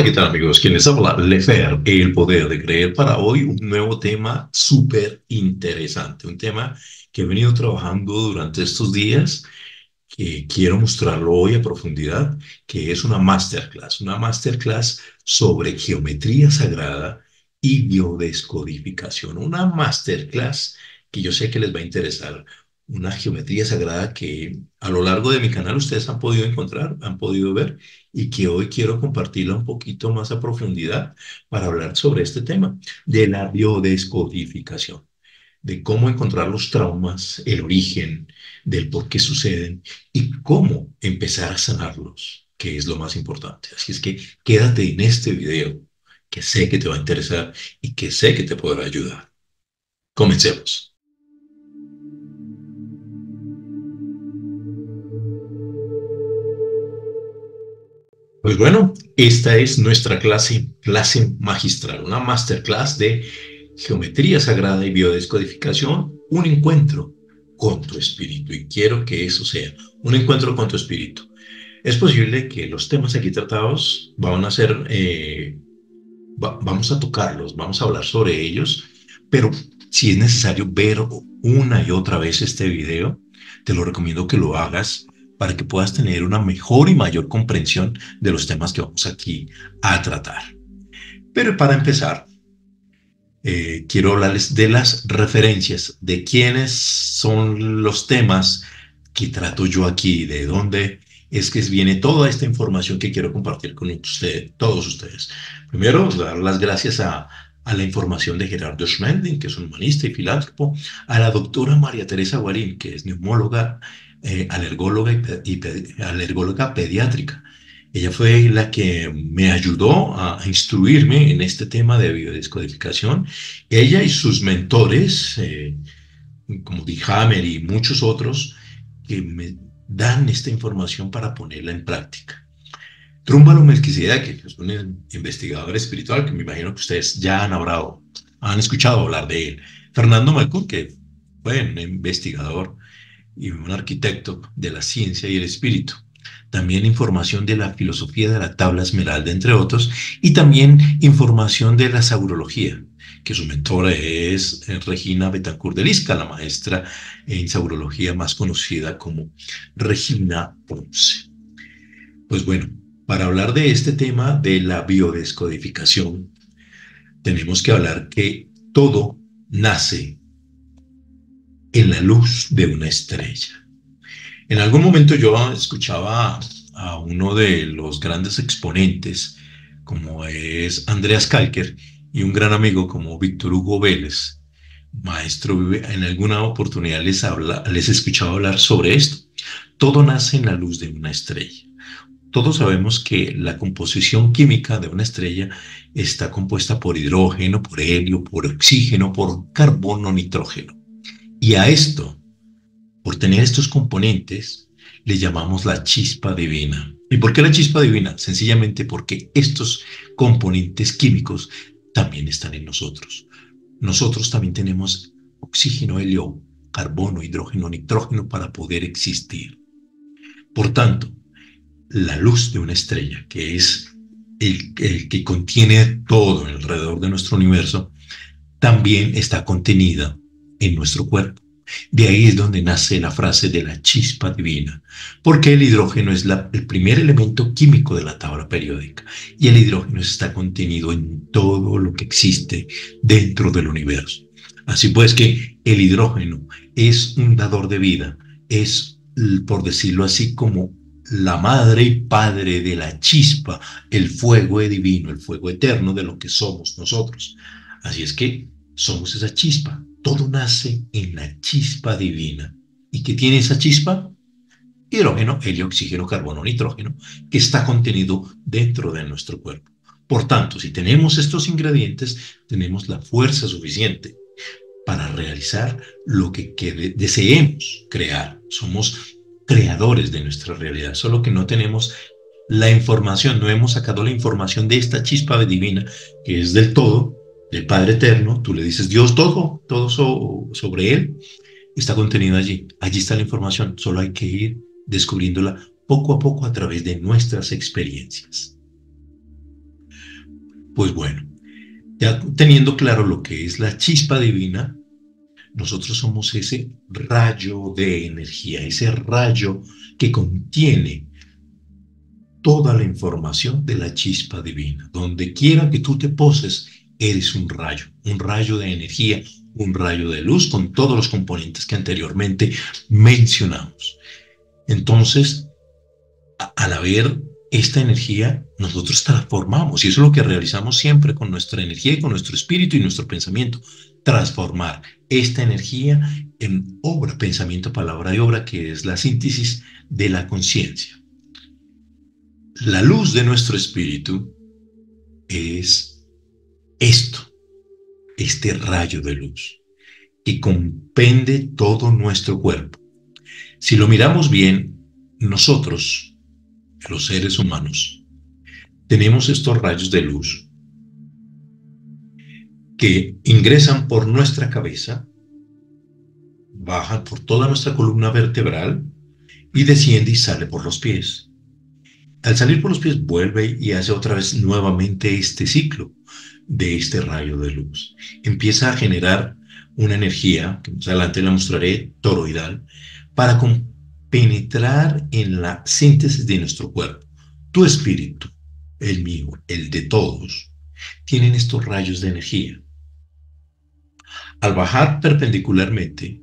Hola, ¿qué tal amigos? Quien les habla, Lefer, el poder de creer. Para hoy un nuevo tema súper interesante, un tema que he venido trabajando durante estos días, que quiero mostrarlo hoy a profundidad, que es una masterclass sobre geometría sagrada y biodescodificación, una masterclass que yo sé que les va a interesar, una geometría sagrada que a lo largo de mi canal ustedes han podido encontrar, han podido ver y que hoy quiero compartirla un poquito más a profundidad para hablar sobre este tema de la biodescodificación, de cómo encontrar los traumas, el origen, del por qué suceden y cómo empezar a sanarlos, que es lo más importante. Así es que quédate en este video, que sé que te va a interesar y que sé que te podrá ayudar. Comencemos. Pues bueno, esta es nuestra clase magistral, una masterclass de geometría sagrada y biodescodificación, un encuentro con tu espíritu. Y quiero que eso sea un encuentro con tu espíritu. Es posible que los temas aquí tratados van a ser, vamos a tocarlos, vamos a hablar sobre ellos, pero si es necesario ver una y otra vez este video, te lo recomiendo que lo hagas para que puedas tener una mejor y mayor comprensión de los temas que vamos aquí a tratar. Pero para empezar, quiero hablarles de las referencias, de quiénes son los temas que trato yo aquí, de dónde es que viene toda esta información que quiero compartir con todos ustedes. Primero, dar las gracias a la información de Gerardo Schmending, que es un humanista y filántropo, a la doctora María Teresa Guarín, que es neumóloga, alergóloga alergóloga pediátrica. Ella fue la que me ayudó a instruirme en este tema de biodescodificación. Ella y sus mentores, como Dick Hammer y muchos otros, que me dan esta información para ponerla en práctica. Trúmbalo Melquisedec, que es un investigador espiritual que me imagino que ustedes ya han escuchado hablar de él. Fernando Malcour, que fue un investigador y un arquitecto de la ciencia y el espíritu. También información de la filosofía de la tabla esmeralda, entre otros, y también información de la saurología, que su mentora es Regina Betancourt de Lisca, la maestra en saurología más conocida como Regina Ponce. Pues bueno, para hablar de este tema de la biodescodificación, tenemos que hablar que todo nace en la luz de una estrella. En algún momento yo escuchaba a uno de los grandes exponentes, como es Andreas Kalker, y un gran amigo como Víctor Hugo Vélez, maestro, en alguna oportunidad les he escuchado hablar sobre esto. Todo nace en la luz de una estrella. Todos sabemos que la composición química de una estrella está compuesta por hidrógeno, por helio, por oxígeno, por carbono, nitrógeno. Y a esto, por tener estos componentes, le llamamos la chispa divina. ¿Y por qué la chispa divina? Sencillamente porque estos componentes químicos también están en nosotros. Nosotros también tenemos oxígeno, helio, carbono, hidrógeno, nitrógeno para poder existir. Por tanto, la luz de una estrella, que es el que contiene todo alrededor de nuestro universo, también está contenida en nuestro cuerpo. De ahí es donde nace la frase de la chispa divina, porque el hidrógeno es el primer elemento químico de la tabla periódica y el hidrógeno está contenido en todo lo que existe dentro del universo. Así pues que el hidrógeno es un dador de vida, es, por decirlo así, como la madre y padre de la chispa, el fuego divino, el fuego eterno de lo que somos nosotros. Así es que somos esa chispa. Todo nace en la chispa divina. ¿Y qué tiene esa chispa? Hidrógeno, helio, oxígeno, carbono, nitrógeno, que está contenido dentro de nuestro cuerpo. Por tanto, si tenemos estos ingredientes, tenemos la fuerza suficiente para realizar lo que deseemos crear. Somos creadores de nuestra realidad, solo que no tenemos la información, no hemos sacado la información de esta chispa divina, que es del todo, del Padre Eterno. Tú le dices Dios, todo sobre Él está contenido allí. Allí está la información, solo hay que ir descubriéndola poco a poco a través de nuestras experiencias. Pues bueno, ya teniendo claro lo que es la chispa divina, nosotros somos ese rayo de energía, ese rayo que contiene toda la información de la chispa divina. Donde quiera que tú te poses, eres un rayo de energía, un rayo de luz con todos los componentes que anteriormente mencionamos. Entonces, al haber esta energía, nosotros transformamos, y eso es lo que realizamos siempre con nuestra energía y con nuestro espíritu y nuestro pensamiento, transformar esta energía en obra, pensamiento, palabra y obra, que es la síntesis de la conciencia. La luz de nuestro espíritu es esto, este rayo de luz que comprende todo nuestro cuerpo. Si lo miramos bien, nosotros, los seres humanos, tenemos estos rayos de luz que ingresan por nuestra cabeza, bajan por toda nuestra columna vertebral y desciende y sale por los pies. Al salir por los pies vuelve y hace otra vez nuevamente este ciclo de este rayo de luz. Empieza a generar una energía, que más adelante la mostraré, toroidal, para penetrar en la síntesis de nuestro cuerpo. Tu espíritu, el mío, el de todos, tienen estos rayos de energía. Al bajar perpendicularmente,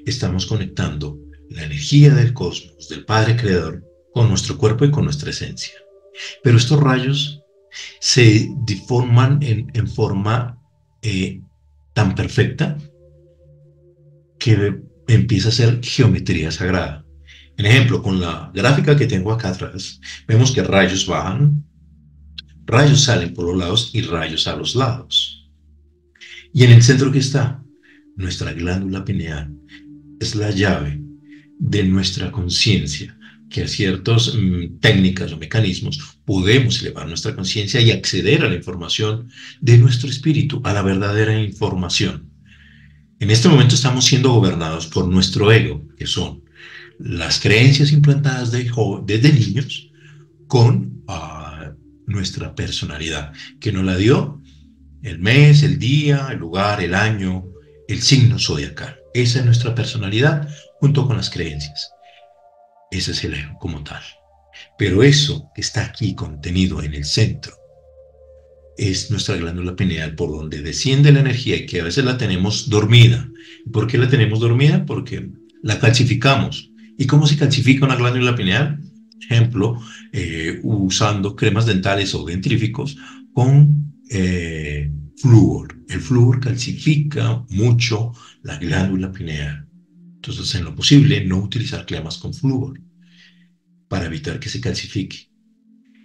estamos conectando la energía del cosmos, del Padre Creador, con nuestro cuerpo y con nuestra esencia. Pero estos rayos se deforman en forma tan perfecta que empieza a ser geometría sagrada. En ejemplo, con la gráfica que tengo acá atrás, vemos que rayos bajan, rayos salen por los lados y rayos a los lados. Y en el centro que está nuestra glándula pineal, es la llave de nuestra conciencia, que a ciertas técnicas o mecanismos podemos elevar nuestra conciencia y acceder a la información de nuestro espíritu, a la verdadera información. En este momento estamos siendo gobernados por nuestro ego, que son las creencias implantadas desde niños con nuestra personalidad, que nos la dio el mes, el día, el lugar, el año, el signo zodiacal. Esa es nuestra personalidad junto con las creencias. Ese es el ego como tal. Pero eso que está aquí contenido en el centro es nuestra glándula pineal, por donde desciende la energía y que a veces la tenemos dormida. ¿Por qué la tenemos dormida? Porque la calcificamos. ¿Y cómo se calcifica una glándula pineal? Ejemplo, usando cremas dentales o dentríficos con flúor. El flúor calcifica mucho la glándula pineal. Entonces, en lo posible, no utilizar cremas con flúor para evitar que se calcifique.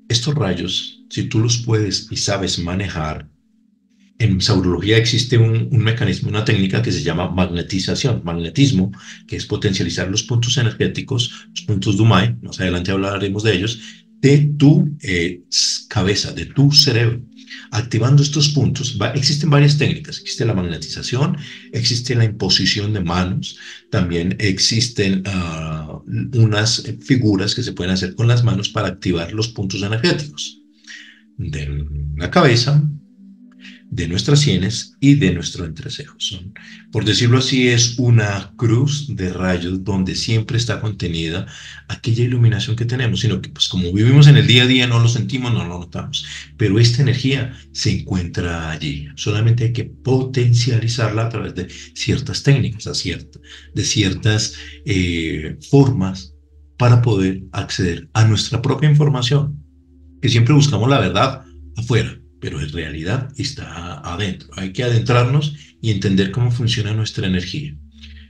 Estos rayos, si tú los puedes y sabes manejar, en saurología existe un mecanismo, una técnica que se llama magnetización, magnetismo, que es potencializar los puntos energéticos, los puntos Dumai, más adelante hablaremos de ellos, de tu cabeza, de tu cerebro. Activando estos puntos, existen varias técnicas. Existe la magnetización, existe la imposición de manos, también existen unas figuras que se pueden hacer con las manos para activar los puntos energéticos de la cabeza, de nuestras sienes y de nuestro entrecejo. Por decirlo así, es una cruz de rayos donde siempre está contenida aquella iluminación que tenemos, sino que pues como vivimos en el día a día no lo sentimos, no lo notamos, pero esta energía se encuentra allí. Solamente hay que potencializarla a través de ciertas técnicas, de ciertas formas para poder acceder a nuestra propia información, que siempre buscamos la verdad afuera, pero en realidad está adentro. Hay que adentrarnos y entender cómo funciona nuestra energía.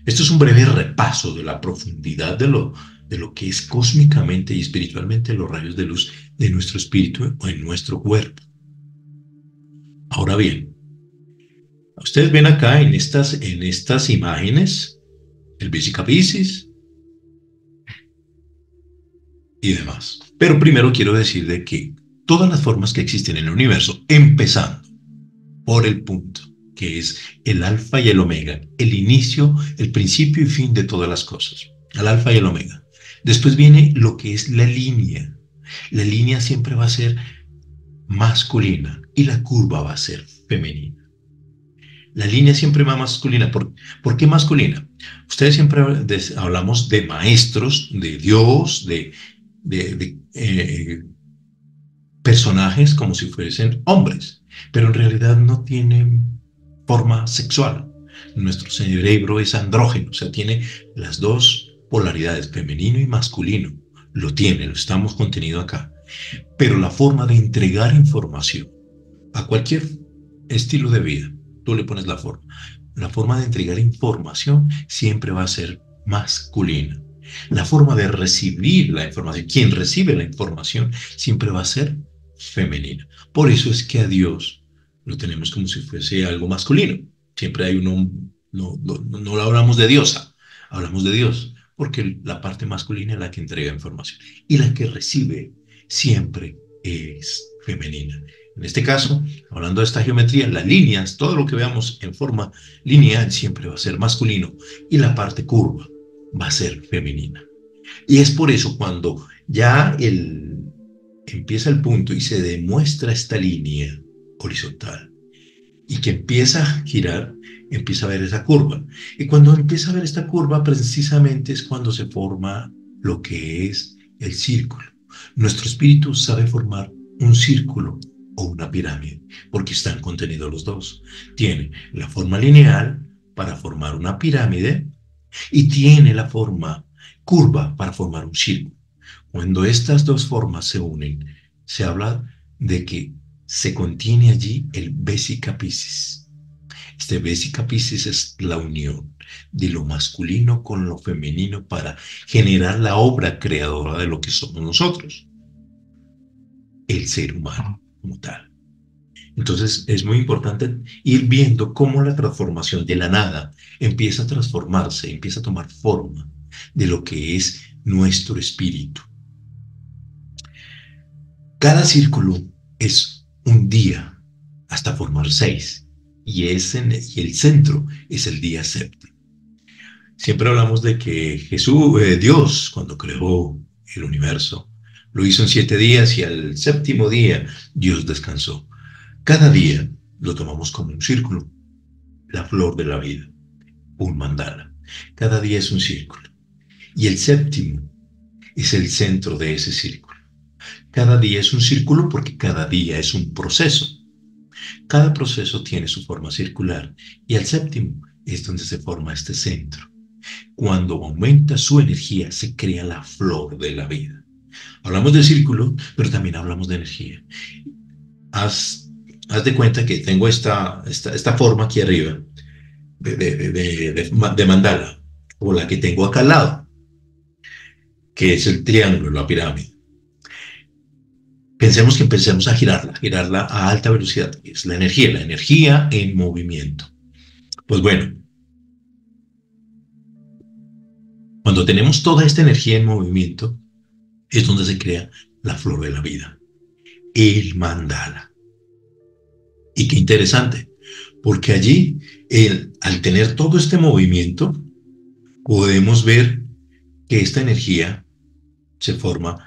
Esto es un breve repaso de la profundidad de lo que es cósmicamente y espiritualmente los rayos de luz de nuestro espíritu o en nuestro cuerpo. Ahora bien, ustedes ven acá en estas imágenes el Vesica Piscis y demás. Pero primero quiero decir de que todas las formas que existen en el universo, empezando por el punto, que es el alfa y el omega, el inicio, el principio y fin de todas las cosas, el alfa y el omega. Después viene lo que es la línea. La línea siempre va a ser masculina y la curva va a ser femenina. La línea siempre va masculina. ¿Por qué masculina? Ustedes siempre hablamos de maestros, de Dios, de personajes como si fuesen hombres, pero en realidad no tienen forma sexual. Nuestro cerebro es andrógeno, o sea, tiene las dos polaridades, femenino y masculino. Lo tiene, lo estamos contenido acá. Pero la forma de entregar información a cualquier estilo de vida, tú le pones la forma. La forma de entregar información siempre va a ser masculina. La forma de recibir la información, quien recibe la información, siempre va a ser femenina. Por eso es que a Dios lo tenemos como si fuese algo masculino. Siempre hay uno, no hablamos de diosa, hablamos de Dios, porque la parte masculina es la que entrega información y la que recibe siempre es femenina. En este caso, hablando de esta geometría, las líneas, todo lo que veamos en forma lineal siempre va a ser masculino y la parte curva va a ser femenina. Y es por eso cuando ya empieza el punto y se demuestra esta línea horizontal y que empieza a girar, empieza a ver esa curva. Y cuando empieza a ver esta curva, precisamente es cuando se forma lo que es el círculo. Nuestro espíritu sabe formar un círculo o una pirámide, porque están contenidos los dos. Tiene la forma lineal para formar una pirámide y tiene la forma curva para formar un círculo. Cuando estas dos formas se unen, se habla de que se contiene allí el Vesica Piscis. Este Vesica Piscis es la unión de lo masculino con lo femenino para generar la obra creadora de lo que somos nosotros, el ser humano como tal. Entonces es muy importante ir viendo cómo la transformación de la nada empieza a transformarse, empieza a tomar forma de lo que es nuestro espíritu. Cada círculo es un día hasta formar 6 y el centro es el día séptimo. Siempre hablamos de que Dios, cuando creó el universo, lo hizo en 7 días y al séptimo día Dios descansó. Cada día lo tomamos como un círculo, la flor de la vida, un mandala. Cada día es un círculo y el séptimo es el centro de ese círculo. Cada día es un círculo porque cada día es un proceso. Cada proceso tiene su forma circular y el séptimo es donde se forma este centro. Cuando aumenta su energía se crea la flor de la vida. Hablamos de círculo, pero también hablamos de energía. Haz de cuenta que tengo esta forma aquí arriba de mandala, o la que tengo acá al lado, que es el triángulo, la pirámide. Pensemos que empecemos a girarla a alta velocidad, que es la energía en movimiento. Pues bueno, cuando tenemos toda esta energía en movimiento, es donde se crea la flor de la vida, el mandala. Y qué interesante, porque allí, al tener todo este movimiento, podemos ver que esta energía se forma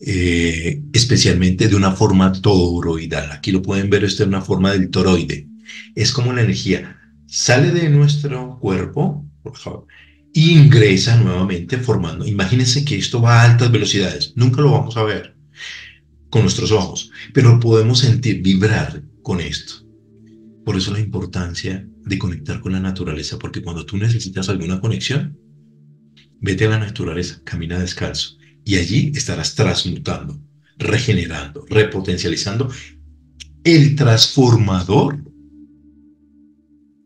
especialmente de una forma toroidal. Aquí lo pueden ver, esta es una forma del toroide. Es como la energía sale de nuestro cuerpo, por favor, e ingresa nuevamente formando. Imagínense que esto va a altas velocidades. Nunca lo vamos a ver con nuestros ojos, pero podemos sentir, vibrar con esto. Por eso la importancia de conectar con la naturaleza, porque cuando tú necesitas alguna conexión, vete a la naturaleza, camina descalzo. Y allí estarás transmutando, regenerando, repotencializando el transformador,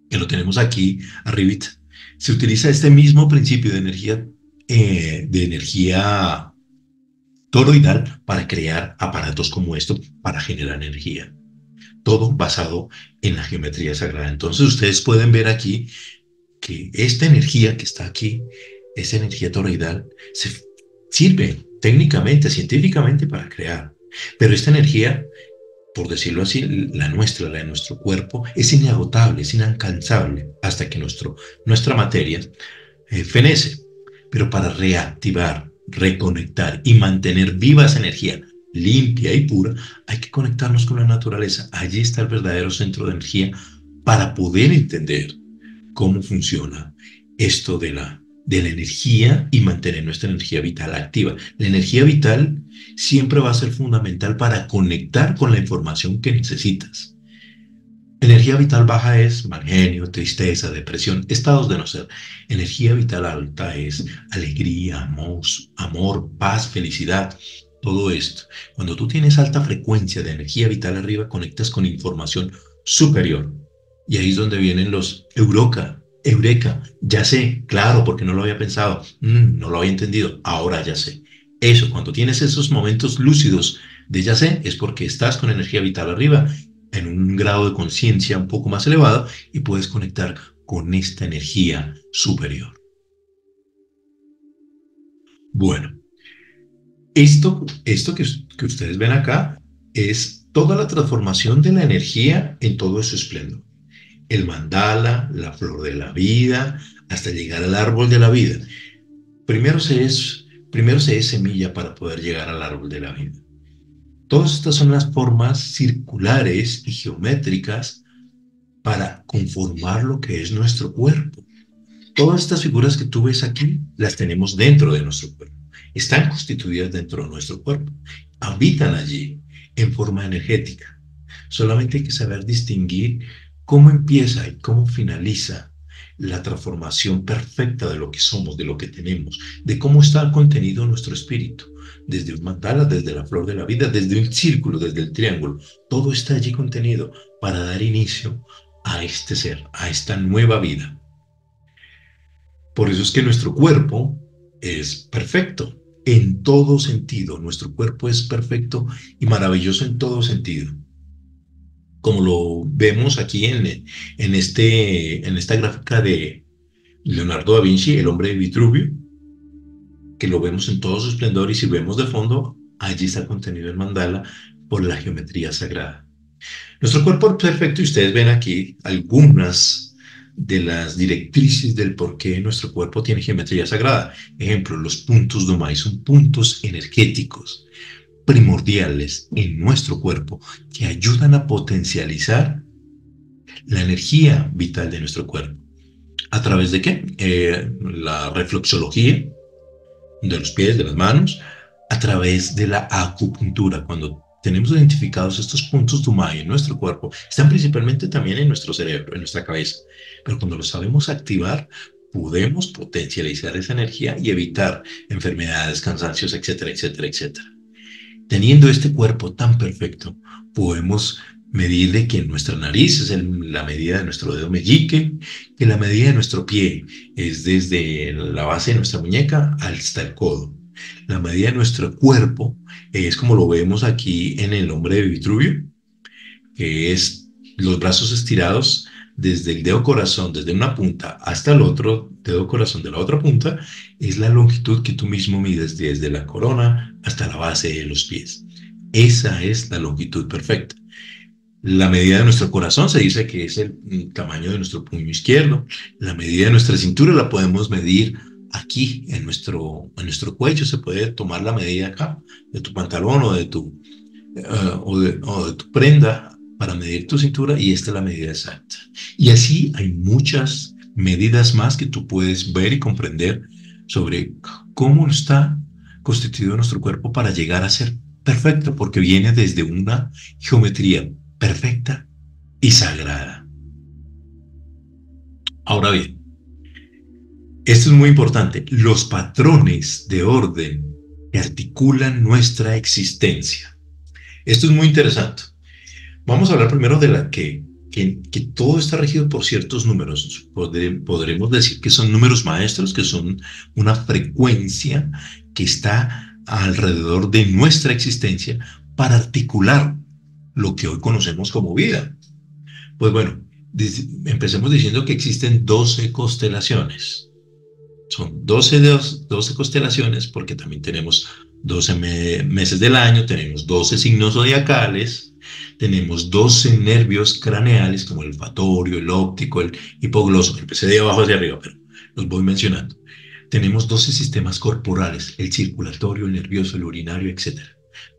que lo tenemos aquí arribita. Se utiliza este mismo principio de energía toroidal para crear aparatos como esto, para generar energía. Todo basado en la geometría sagrada. Entonces ustedes pueden ver aquí que esta energía que está aquí, esta energía toroidal, sirve técnicamente, científicamente para crear. Pero esta energía, por decirlo así, la de nuestro cuerpo, es inagotable, es inalcanzable hasta que nuestra materia fenece. Pero para reactivar, reconectar y mantener viva esa energía, limpia y pura, hay que conectarnos con la naturaleza. Allí está el verdadero centro de energía para poder entender cómo funciona esto de la energía y mantener nuestra energía vital activa. La energía vital siempre va a ser fundamental para conectar con la información que necesitas. Energía vital baja es mal genio, tristeza, depresión, estados de no ser. Energía vital alta es alegría, amor, paz, felicidad, todo esto. Cuando tú tienes alta frecuencia de energía vital arriba, conectas con información superior. Y ahí es donde vienen los eureka, ya sé, claro, porque no lo había pensado, no lo había entendido, ahora ya sé. Eso, cuando tienes esos momentos lúcidos de ya sé, es porque estás con energía vital arriba en un grado de conciencia un poco más elevado y puedes conectar con esta energía superior. Bueno, esto que ustedes ven acá es toda la transformación de la energía en todo su esplendor. El mandala, la flor de la vida, hasta llegar al árbol de la vida. Primero primero se es semilla para poder llegar al árbol de la vida. Todas estas son las formas circulares y geométricas para conformar lo que es nuestro cuerpo. Todas estas figuras que tú ves aquí las tenemos dentro de nuestro cuerpo. Están constituidas dentro de nuestro cuerpo. Habitan allí en forma energética. Solamente hay que saber distinguir cómo empieza y cómo finaliza la transformación perfecta de lo que somos, de lo que tenemos, de cómo está contenido nuestro espíritu. Desde un mandala, desde la flor de la vida, desde un círculo, desde el triángulo. Todo está allí contenido para dar inicio a este ser, a esta nueva vida. Por eso es que nuestro cuerpo es perfecto en todo sentido. Nuestro cuerpo es perfecto y maravilloso en todo sentido. Como lo vemos aquí en esta gráfica de Leonardo da Vinci, el hombre de Vitruvio, que lo vemos en todo su esplendor y si vemos de fondo, allí está contenido el mandala por la geometría sagrada. Nuestro cuerpo es perfecto y ustedes ven aquí algunas de las directrices del por qué nuestro cuerpo tiene geometría sagrada. Ejemplo, los puntos Domai son puntos energéticos primordiales en nuestro cuerpo que ayudan a potencializar la energía vital de nuestro cuerpo. ¿A través de qué? La reflexología de los pies, de las manos, a través de la acupuntura. Cuando tenemos identificados estos puntos Dumai en nuestro cuerpo, están principalmente también en nuestro cerebro, en nuestra cabeza. Pero cuando los sabemos activar, podemos potencializar esa energía y evitar enfermedades, cansancios, etcétera, etcétera, etcétera. Teniendo este cuerpo tan perfecto, podemos medir de que nuestra nariz es la medida de nuestro dedo meñique, que la medida de nuestro pie es desde la base de nuestra muñeca hasta el codo. La medida de nuestro cuerpo es como lo vemos aquí en el hombre de Vitruvio, que es los brazos estirados desde el dedo corazón, desde una punta hasta el otro dedo corazón de la otra punta, es la longitud que tú mismo mides desde la corona hasta la base de los pies. Esa es la longitud perfecta. La medida de nuestro corazón se dice que es el tamaño de nuestro puño izquierdo. La medida de nuestra cintura la podemos medir aquí en nuestro cuello. Se puede tomar la medida acá de tu pantalón o de tu prenda para medir tu cintura y esta es la medida exacta. Y así hay muchas medidas más que tú puedes ver y comprender sobre cómo está constituido nuestro cuerpo para llegar a ser perfecto, porque viene desde una geometría perfecta y sagrada. Ahora bien, esto es muy importante, los patrones de orden que articulan nuestra existencia. Esto es muy interesante. Vamos a hablar primero de que todo está regido por ciertos números. Podremos decir que son números maestros, que son una frecuencia que está alrededor de nuestra existencia para articular lo que hoy conocemos como vida. Pues bueno, empecemos diciendo que existen 12 constelaciones. Son 12 constelaciones porque también tenemos 12 meses del año, tenemos 12 signos zodiacales, tenemos 12 nervios craneales como el olfatorio, el óptico, el hipogloso. Empecé de abajo hacia arriba, pero los voy mencionando. Tenemos 12 sistemas corporales, el circulatorio, el nervioso, el urinario, etc.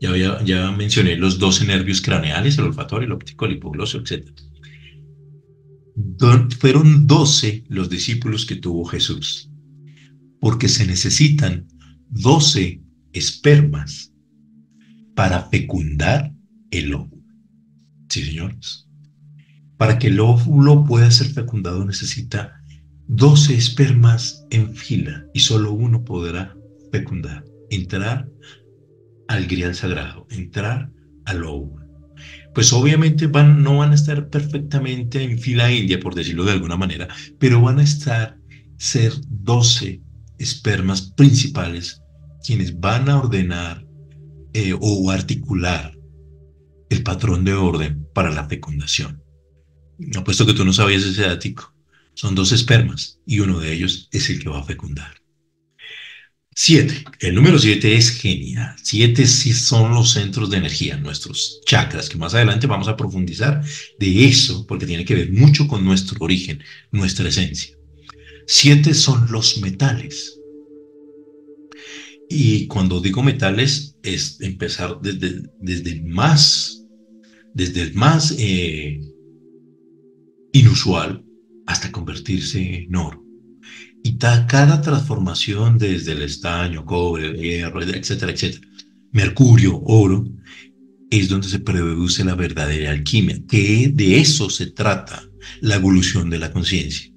Ya mencioné los 12 nervios craneales, el olfatorio, el óptico, el hipoglosio, etc. Fueron 12 los discípulos que tuvo Jesús, porque se necesitan 12 espermas para fecundar el óvulo. Sí, señores. Para que el óvulo pueda ser fecundado necesita 12 espermas en fila y solo uno podrá fecundar, entrar al grial sagrado, entrar al óvulo. Pues obviamente no van a estar perfectamente en fila india, por decirlo de alguna manera, pero van a ser 12 espermas principales quienes van a ordenar o articular el patrón de orden para la fecundación. Apuesto que tú no sabías ese dato. Son 12 espermas y uno de ellos es el que va a fecundar. 7. El número 7 es genial. 7 sí son los centros de energía, nuestros chakras, que más adelante vamos a profundizar de eso, porque tiene que ver mucho con nuestro origen, nuestra esencia. 7 son los metales. Y cuando digo metales, es empezar desde el más inusual hasta convertirse en oro. Y cada transformación desde el estaño, cobre, el hierro, etcétera, etcétera, mercurio, oro, es donde se produce la verdadera alquimia, que de eso se trata la evolución de la conciencia,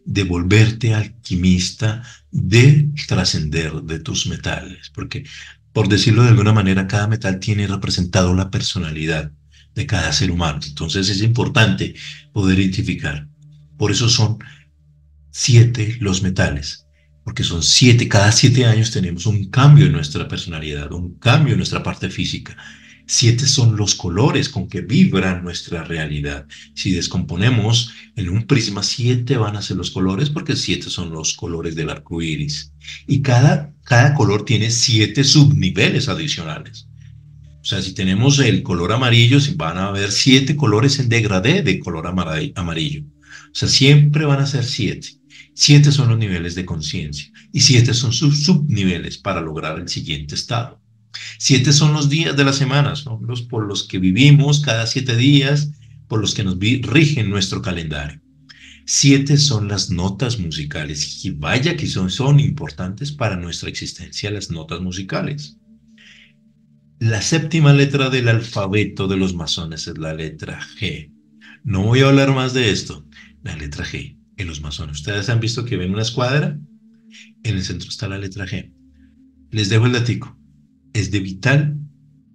de volverte alquimista, de trascender de tus metales, porque, por decirlo de alguna manera, cada metal tiene representado la personalidad de cada ser humano, entonces es importante poder identificar. Por eso son 7 los metales, porque son 7, cada 7 años tenemos un cambio en nuestra personalidad, un cambio en nuestra parte física. 7 son los colores con que vibra nuestra realidad. Si descomponemos en un prisma, 7 van a ser los colores, porque 7 son los colores del arco iris. Y cada color tiene 7 subniveles adicionales. O sea, si tenemos el color amarillo, van a haber 7 colores en degradé de color amarillo. O sea, siempre van a ser 7. 7 son los niveles de conciencia y 7 son sus subniveles para lograr el siguiente estado. 7 son los días de la semana, son los por los que vivimos cada 7 días, por los que nos rigen nuestro calendario. 7 son las notas musicales y vaya que son importantes para nuestra existencia las notas musicales. La séptima letra del alfabeto de los masones es la letra G. No voy a hablar más de esto. La letra G en los masones. Ustedes han visto que ven una escuadra, en el centro está la letra G. Les dejo el datico. Es de vital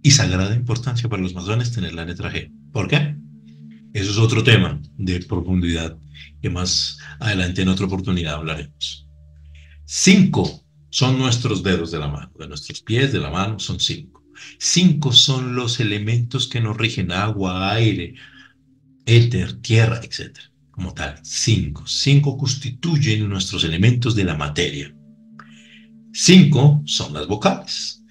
y sagrada importancia para los masones tener la letra G. ¿Por qué? Eso es otro tema de profundidad que más adelante en otra oportunidad hablaremos. 5 son nuestros dedos de la mano, de nuestros pies, de la mano, son 5. 5 son los elementos que nos rigen: agua, aire, éter, tierra, etc. Como tal, 5. 5 constituyen nuestros elementos de la materia. 5 son las vocales.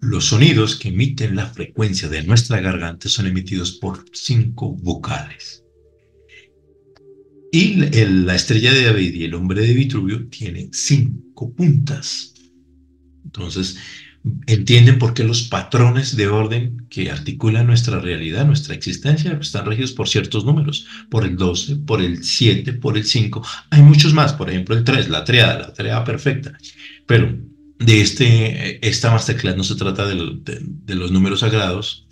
Los sonidos que emiten la frecuencia de nuestra garganta son emitidos por 5 vocales. Y la estrella de David y el hombre de Vitruvio tienen 5 puntas. Entonces, entienden por qué los patrones de orden que articulan nuestra realidad, nuestra existencia, están regidos por ciertos números, por el 12, por el 7, por el 5. Hay muchos más, por ejemplo el 3, la triada perfecta. Pero de esta masterclass no se trata de los números sagrados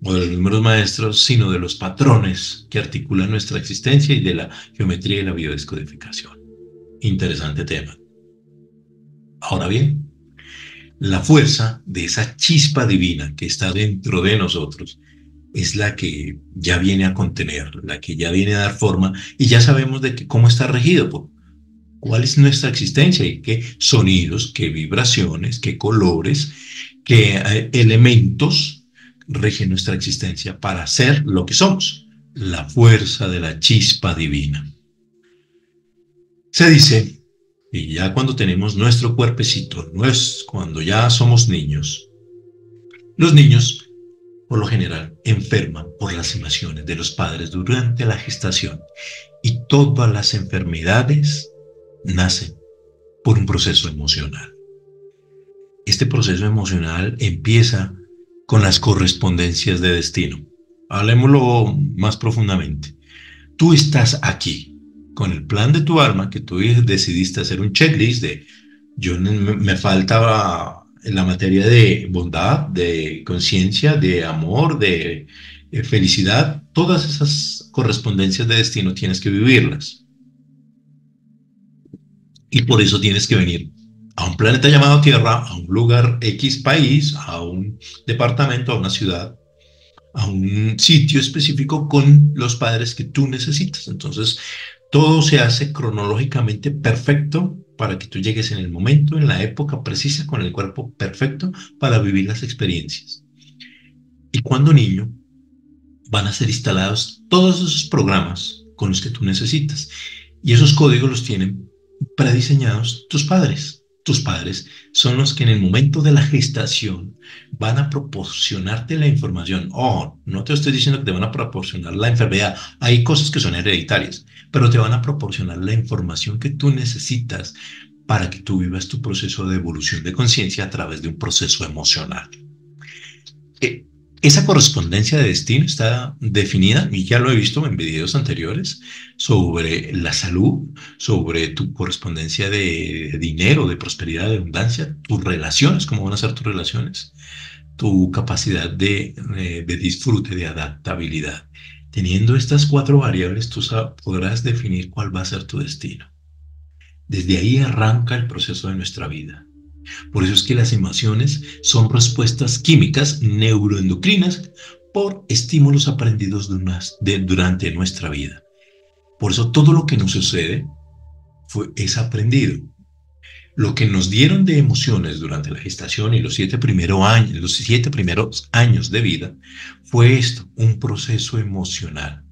o de los números maestros, sino de los patrones que articulan nuestra existencia y de la geometría y la biodescodificación. Interesante tema. Ahora bien, la fuerza de esa chispa divina que está dentro de nosotros es la que ya viene a contener, la que ya viene a dar forma, y ya sabemos de cómo está regido, cuál es nuestra existencia y qué sonidos, qué vibraciones, qué colores, qué elementos rigen nuestra existencia para ser lo que somos, la fuerza de la chispa divina. Se dice, y ya cuando tenemos nuestro cuerpecito, cuando ya somos niños, los niños, por lo general, enferman por las emociones de los padres durante la gestación, y todas las enfermedades nacen por un proceso emocional. Este proceso emocional empieza con las correspondencias de destino. Hablemoslo más profundamente. Tú estás aquí con el plan de tu alma que tú decidiste hacer un checklist de me falta en la materia de bondad, de conciencia, de amor, de felicidad. Todas esas correspondencias de destino tienes que vivirlas. Y por eso tienes que venir a un planeta llamado Tierra, a un lugar X país, a un departamento, a una ciudad, a un sitio específico con los padres que tú necesitas. Entonces, todo se hace cronológicamente perfecto para que tú llegues en el momento, en la época precisa, con el cuerpo perfecto para vivir las experiencias. Y cuando niño, van a ser instalados todos esos programas con los que tú necesitas. Y esos códigos los tienen prediseñados tus padres. Tus padres son los que en el momento de la gestación van a proporcionarte la información. Oh, no te estoy diciendo que te van a proporcionar la enfermedad. Hay cosas que son hereditarias, pero te van a proporcionar la información que tú necesitas para que tú vivas tu proceso de evolución de conciencia a través de un proceso emocional. Esa correspondencia de destino está definida, y ya lo he visto en videos anteriores, sobre la salud, sobre tu correspondencia de dinero, de prosperidad, de abundancia, tus relaciones, cómo van a ser tus relaciones, tu capacidad de disfrute, de adaptabilidad. Teniendo estas 4 variables, tú podrás definir cuál va a ser tu destino. Desde ahí arranca el proceso de nuestra vida. Por eso es que las emociones son respuestas químicas neuroendocrinas por estímulos aprendidos durante nuestra vida. Por eso todo lo que nos sucede es aprendido. Lo que nos dieron de emociones durante la gestación y los 7 primeros años de vida fue esto, un proceso emocional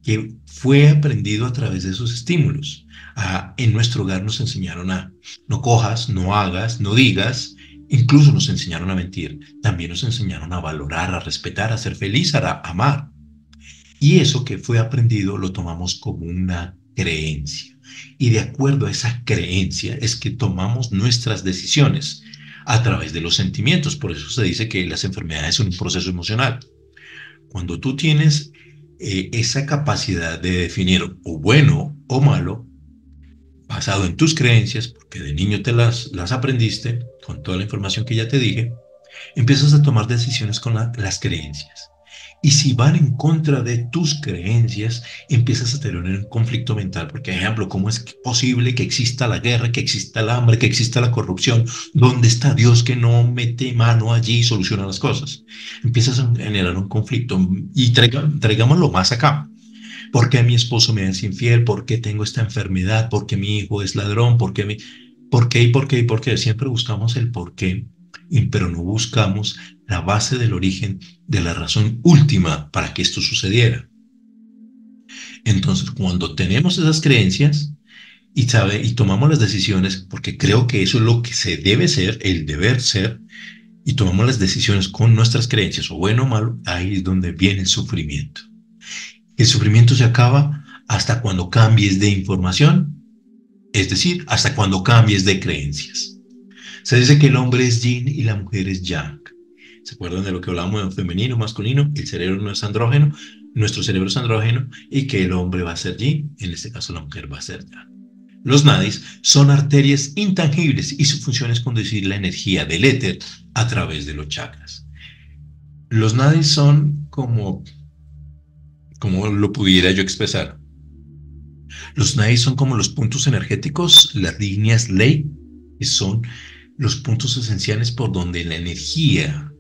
que fue aprendido a través de esos estímulos. En nuestro hogar nos enseñaron a no cojas, no hagas, no digas, incluso nos enseñaron a mentir, también nos enseñaron a valorar, a respetar, a ser feliz, a amar. Y eso que fue aprendido lo tomamos como una creencia. Y de acuerdo a esa creencia es que tomamos nuestras decisiones a través de los sentimientos. Por eso se dice que las enfermedades son un proceso emocional. Cuando tú tienes esa capacidad de definir o bueno o malo, basado en tus creencias, porque de niño te las aprendiste, con toda la información que ya te dije, empiezas a tomar decisiones con las creencias. Y si van en contra de tus creencias, empiezas a tener un conflicto mental. Porque, por ejemplo, ¿cómo es posible que exista la guerra, que exista el hambre, que exista la corrupción? ¿Dónde está Dios que no mete mano allí y soluciona las cosas? Empiezas a generar un conflicto. Y traigámoslo más acá. ¿Por qué mi esposo me es infiel? ¿Por qué tengo esta enfermedad? ¿Por qué mi hijo es ladrón? ¿Por qué ¿Por qué y por qué y por qué? Siempre buscamos el por qué, pero no buscamos la base del origen de la razón última para que esto sucediera. Entonces, cuando tenemos esas creencias y tomamos las decisiones, porque creo que eso es lo que se debe ser, el deber ser, y tomamos las decisiones con nuestras creencias, o bueno o malo, ahí es donde viene el sufrimiento. El sufrimiento se acaba hasta cuando cambies de información, es decir, hasta cuando cambies de creencias. Se dice que el hombre es yin y la mujer es yang. ¿Se acuerdan de lo que hablábamos de femenino, masculino? El cerebro no es andrógeno, nuestro cerebro es andrógeno, y que el hombre va a ser yin, en este caso la mujer va a ser yang. Los nadis son arterias intangibles y su función es conducir la energía del éter a través de los chakras. Los nadis son como lo pudiera yo expresar. Los nadis son como los puntos energéticos, las líneas ley, que son los puntos esenciales por donde la energía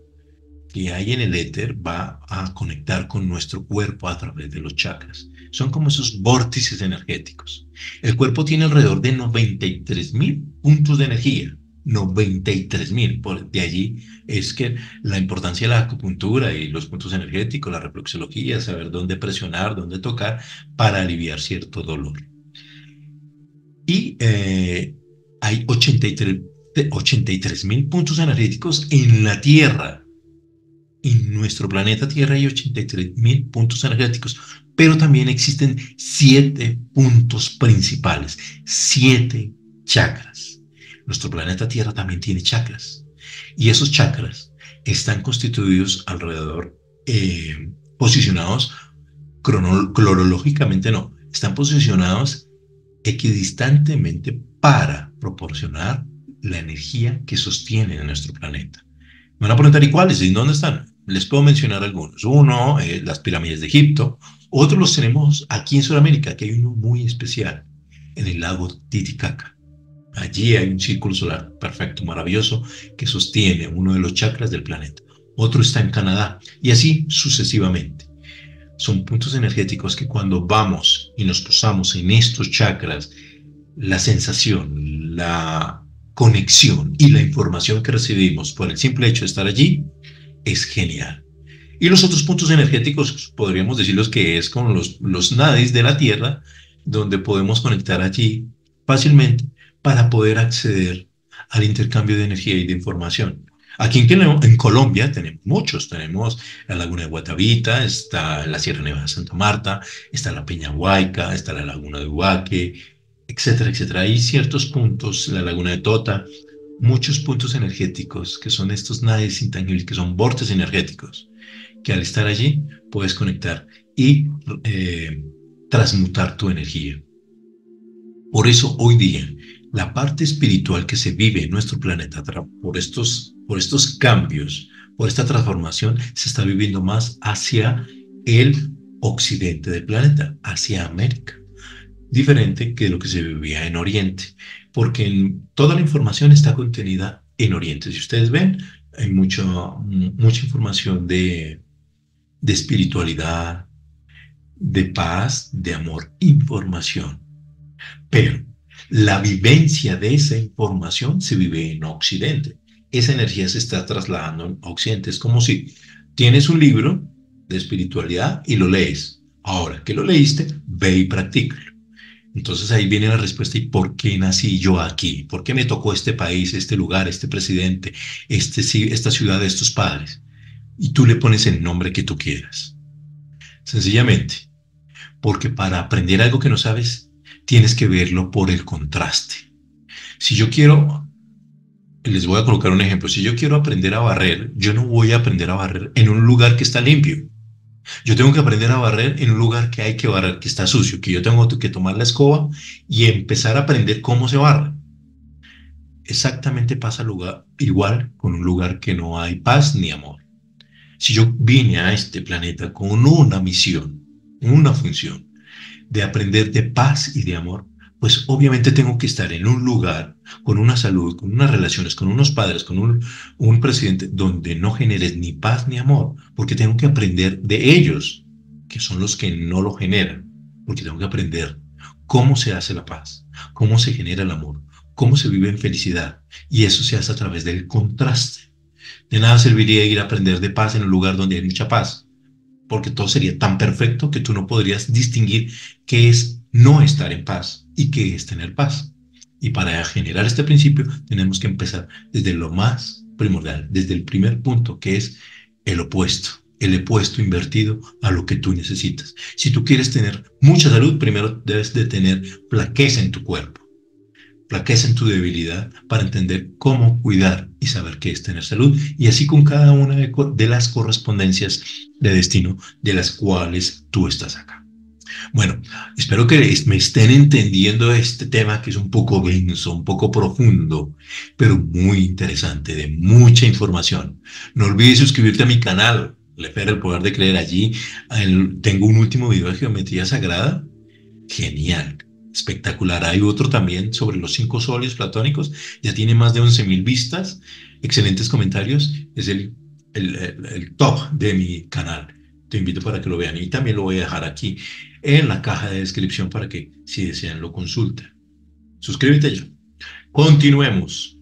que hay en el éter va a conectar con nuestro cuerpo a través de los chakras. Son como esos vórtices energéticos. El cuerpo tiene alrededor de 93.000 puntos de energía. 93.000. De allí es que la importancia de la acupuntura y los puntos energéticos, la reflexología, saber dónde presionar, dónde tocar para aliviar cierto dolor. Y hay 83.000 puntos energéticos en la Tierra. En nuestro planeta Tierra hay 83.000 puntos energéticos, pero también existen 7 puntos principales, 7 chakras. Nuestro planeta Tierra también tiene chakras. Y esos chakras están constituidos alrededor, posicionados cronológicamente no, están posicionados equidistantemente para proporcionar la energía que sostiene nuestro planeta. Me van a preguntar, ¿y cuáles? ¿Y dónde están? Les puedo mencionar algunos. Uno, las pirámides de Egipto. Otros los tenemos aquí en Sudamérica, que hay uno muy especial, en el lago Titicaca. Allí hay un círculo solar perfecto, maravilloso, que sostiene uno de los chakras del planeta. Otro está en Canadá, y así sucesivamente. Son puntos energéticos que cuando vamos y nos posamos en estos chakras, la sensación, la conexión y la información que recibimos por el simple hecho de estar allí es genial. Y los otros puntos energéticos podríamos decirlos que es con los nadis de la Tierra, donde podemos conectar allí fácilmente para poder acceder al intercambio de energía y de información. Aquí en Colombia tenemos muchos, tenemos la Laguna de Guatavita, está la Sierra Nevada de Santa Marta, está la Peña Huayca, está la Laguna de Huaque, etcétera, etcétera. Hay ciertos puntos, la Laguna de Tota, muchos puntos energéticos que son estos nadis intangibles, que son vórtices energéticos, que al estar allí puedes conectar y transmutar tu energía. Por eso hoy día la parte espiritual que se vive en nuestro planeta por estos cambios, por esta transformación, se está viviendo más hacia el occidente del planeta, hacia América, diferente que lo que se vivía en Oriente, porque toda la información está contenida en Oriente. Si ustedes ven, hay mucha información de espiritualidad, de paz, de amor, información. Pero la vivencia de esa información se vive en Occidente. Esa energía se está trasladando en Occidente. Es como si tienes un libro de espiritualidad y lo lees. Ahora que lo leíste, ve y practícalo. Entonces ahí viene la respuesta. ¿Y por qué nací yo aquí? ¿Por qué me tocó este país, este lugar, este presidente, esta ciudad, estos padres? Y tú le pones el nombre que tú quieras. Sencillamente, porque para aprender algo que no sabes, tienes que verlo por el contraste. Si yo quiero, les voy a colocar un ejemplo, si yo quiero aprender a barrer, yo no voy a aprender a barrer en un lugar que está limpio. Yo tengo que aprender a barrer en un lugar que hay que barrer, que está sucio, que yo tengo que tomar la escoba y empezar a aprender cómo se barra. Exactamente pasa igual con un lugar que no hay paz ni amor. Si yo vine a este planeta con una misión, una función, de aprender de paz y de amor, pues obviamente tengo que estar en un lugar con una salud, con unas relaciones, con unos padres, con un presidente donde no generes ni paz ni amor, porque tengo que aprender de ellos, que son los que no lo generan, porque tengo que aprender cómo se hace la paz, cómo se genera el amor, cómo se vive en felicidad, y eso se hace a través del contraste. De nada serviría ir a aprender de paz en un lugar donde hay mucha paz, porque todo sería tan perfecto que tú no podrías distinguir qué es no estar en paz y qué es tener paz. Y para generar este principio tenemos que empezar desde lo más primordial, desde el primer punto, que es el opuesto invertido a lo que tú necesitas. Si tú quieres tener mucha salud, primero debes de tener flaqueza en tu cuerpo, flaqueza en tu debilidad, para entender cómo cuidar y saber qué es tener salud, y así con cada una de las correspondencias de destino de las cuales tú estás acá. Bueno, espero que me estén entendiendo este tema, que es un poco denso, un poco profundo, pero muy interesante, de mucha información. No olvides suscribirte a mi canal, Lefer, el poder de creer. Allí tengo un último video de geometría sagrada, genial, espectacular. Hay otro también sobre los 5 solios platónicos, ya tiene más de 11.000 vistas, excelentes comentarios, es el top de mi canal. Te invito para que lo vean, y también lo voy a dejar aquí en la caja de descripción para que, si desean, lo consulten. Suscríbete ya. Continuemos.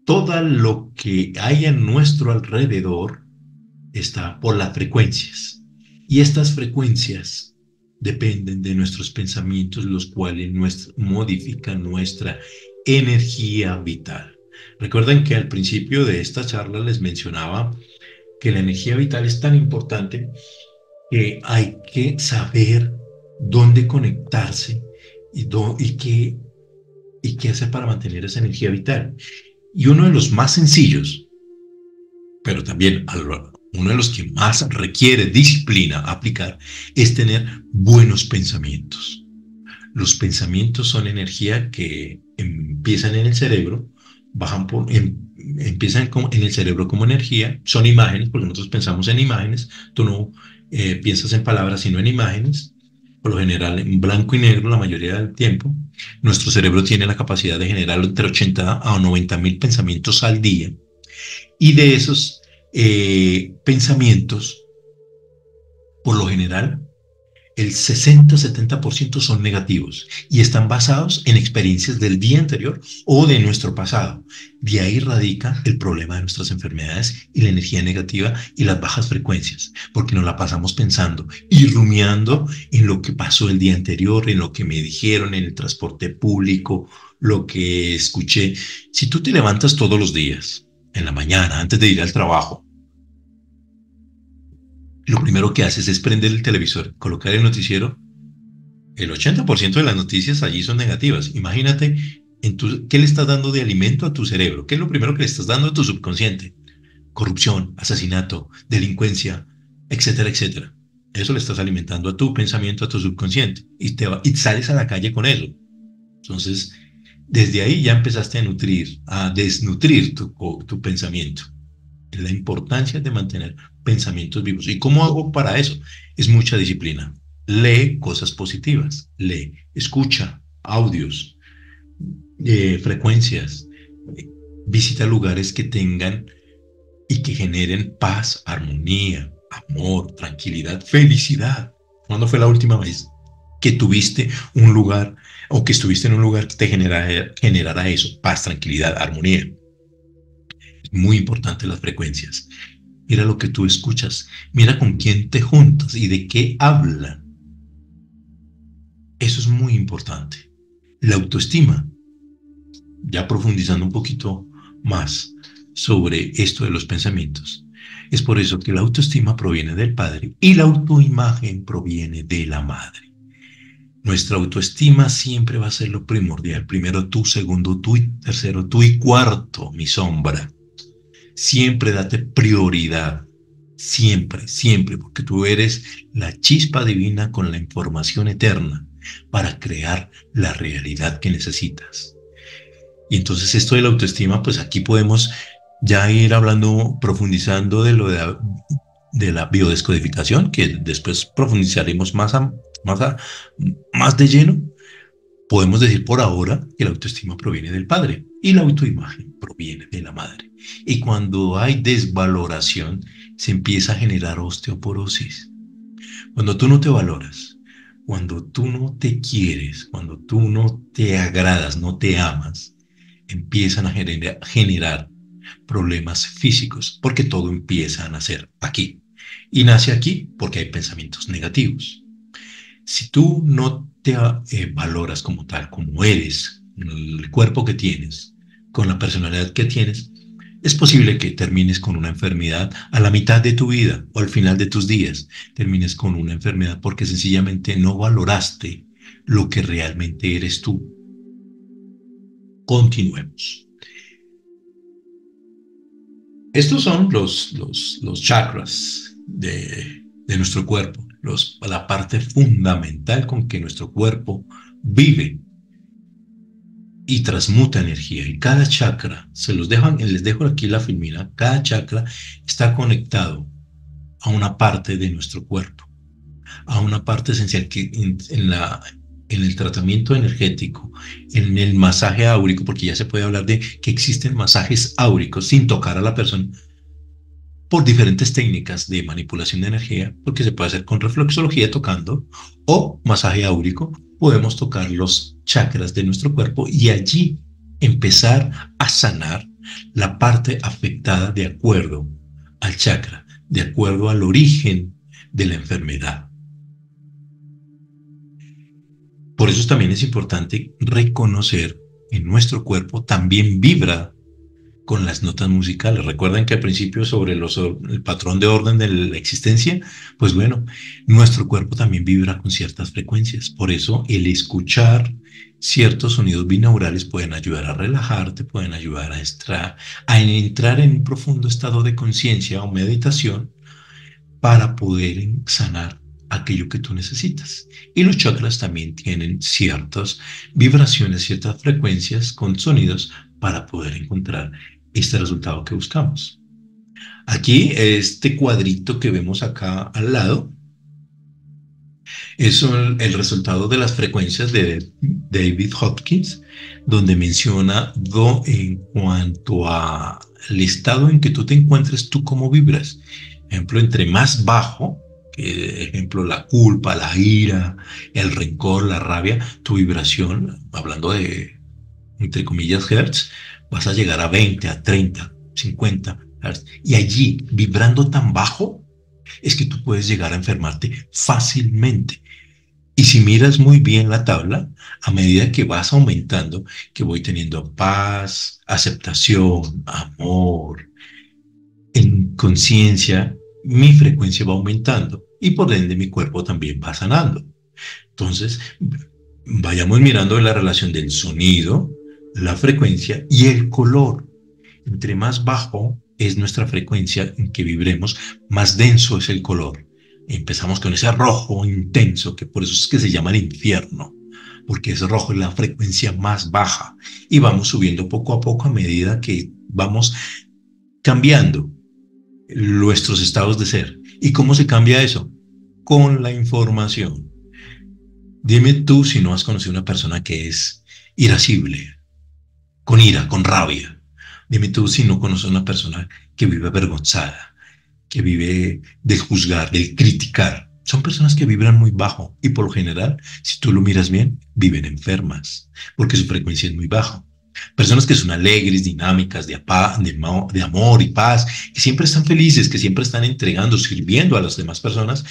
Todo lo que hay a nuestro alrededor está por las frecuencias, y estas frecuencias dependen de nuestros pensamientos, los cuales modifican nuestra energía vital. Recuerden que al principio de esta charla les mencionaba que la energía vital es tan importante que hay que saber dónde conectarse y qué hacer para mantener esa energía vital. Y uno de los más sencillos, pero también uno de los que más requiere disciplina aplicar, es tener buenos pensamientos. Los pensamientos son energía que empiezan en el cerebro, empiezan en el cerebro como energía, son imágenes, porque nosotros pensamos en imágenes, tú no piensas en palabras, sino en imágenes, por lo general en blanco y negro la mayoría del tiempo. Nuestro cerebro tiene la capacidad de generar entre 80 a 90 mil pensamientos al día, y de esos pensamientos, por lo general, el 60-70% son negativos y están basados en experiencias del día anterior o de nuestro pasado. De ahí radica el problema de nuestras enfermedades y la energía negativa y las bajas frecuencias, porque nos la pasamos pensando y rumiando en lo que pasó el día anterior, en lo que me dijeron en el transporte público, lo que escuché. Si tú te levantas todos los días, en la mañana, antes de ir al trabajo, lo primero que haces es prender el televisor, colocar el noticiero. El 80% de las noticias allí son negativas. Imagínate qué le estás dando de alimento a tu cerebro. ¿Qué es lo primero que le estás dando a tu subconsciente? Corrupción, asesinato, delincuencia, etcétera, etcétera. Eso le estás alimentando a tu pensamiento, a tu subconsciente. Y sales a la calle con eso. Entonces, desde ahí ya empezaste a desnutrir tu pensamiento. La importancia de mantener pensamientos vivos. ¿Y cómo hago para eso? Es mucha disciplina. Lee cosas positivas, lee, escucha audios, frecuencias, visita lugares que tengan y que generen paz, armonía, amor, tranquilidad, felicidad. ¿Cuándo fue la última vez que tuviste un lugar o que estuviste en un lugar que te generara eso? Paz, tranquilidad, armonía. Es muy importante las frecuencias. Mira lo que tú escuchas, mira con quién te juntas y de qué hablan. Eso es muy importante. La autoestima, ya profundizando un poquito más sobre esto de los pensamientos, es por eso que la autoestima proviene del padre y la autoimagen proviene de la madre. Nuestra autoestima siempre va a ser lo primordial. Primero tú, segundo tú, y tercero tú y cuarto mi sombra. Siempre date prioridad. Siempre, siempre, porque tú eres la chispa divina con la información eterna para crear la realidad que necesitas. Y entonces esto de la autoestima, pues aquí podemos ya ir hablando, profundizando de la biodescodificación, que después profundizaremos más de lleno. Podemos decir por ahora que la autoestima proviene del padre y la autoimagen proviene de la madre. Y cuando hay desvaloración, se empieza a generar osteoporosis. Cuando tú no te valoras, cuando tú no te quieres, cuando tú no te agradas, no te amas, empiezan a generar problemas físicos, porque todo empieza a nacer aquí. Y nace aquí porque hay pensamientos negativos. Si tú no te valoras como tal, como eres, el cuerpo que tienes, con la personalidad que tienes, es posible que termines con una enfermedad a la mitad de tu vida o al final de tus días. Termines con una enfermedad porque sencillamente no valoraste lo que realmente eres tú. Continuemos. Estos son los chakras de nuestro cuerpo, la parte fundamental con que nuestro cuerpo vive y transmuta energía. Y cada chakra, les dejo aquí la filmina, cada chakra está conectado a una parte de nuestro cuerpo, a una parte esencial que en el tratamiento energético, en el masaje áurico, porque ya se puede hablar de que existen masajes áuricos sin tocar a la persona, por diferentes técnicas de manipulación de energía, porque se puede hacer con reflexología tocando o masaje áurico. Podemos tocar los chakras de nuestro cuerpo y allí empezar a sanar la parte afectada de acuerdo al chakra, de acuerdo al origen de la enfermedad. Por eso también es importante reconocer que nuestro cuerpo también vibra con las notas musicales. Recuerden que al principio sobre el patrón de orden de la existencia, pues bueno, nuestro cuerpo también vibra con ciertas frecuencias. Por eso el escuchar ciertos sonidos binaurales pueden ayudar a relajarte, pueden ayudar a entrar en un profundo estado de conciencia o meditación para poder sanar aquello que tú necesitas. Y los chakras también tienen ciertas vibraciones, ciertas frecuencias con sonidos para poder encontrar este resultado que buscamos. Aquí, este cuadrito que vemos acá al lado, es el resultado de las frecuencias de David Hopkins, donde menciona en cuanto al estado en que tú te encuentres, tú cómo vibras. Ejemplo, entre más bajo, ejemplo, la culpa, la ira, el rencor, la rabia, tu vibración, hablando de, entre comillas, hertz, vas a llegar a 20, a 30, 50 hertz. Y allí, vibrando tan bajo, es que tú puedes llegar a enfermarte fácilmente. Y si miras muy bien la tabla, a medida que vas aumentando, que voy teniendo paz, aceptación, amor, en conciencia, mi frecuencia va aumentando y por ende mi cuerpo también va sanando. Entonces, vayamos mirando la relación del sonido, la frecuencia y el color. Entre más bajo es nuestra frecuencia en que vibremos, más denso es el color. Empezamos con ese rojo intenso, que por eso es que se llama el infierno, porque es rojo, es la frecuencia más baja. Y vamos subiendo poco a poco a medida que vamos cambiando nuestros estados de ser. ¿Y cómo se cambia eso? Con la información. Dime tú si no has conocido una persona que es irascible, con ira, con rabia. Dime tú si no conoces una persona que vive avergonzada, que vive del juzgar, del criticar. Son personas que vibran muy bajo y por lo general, si tú lo miras bien, viven enfermas porque su frecuencia es muy baja. Personas que son alegres, dinámicas, de amor y paz, que siempre están felices, que siempre están entregando, sirviendo a las demás personas,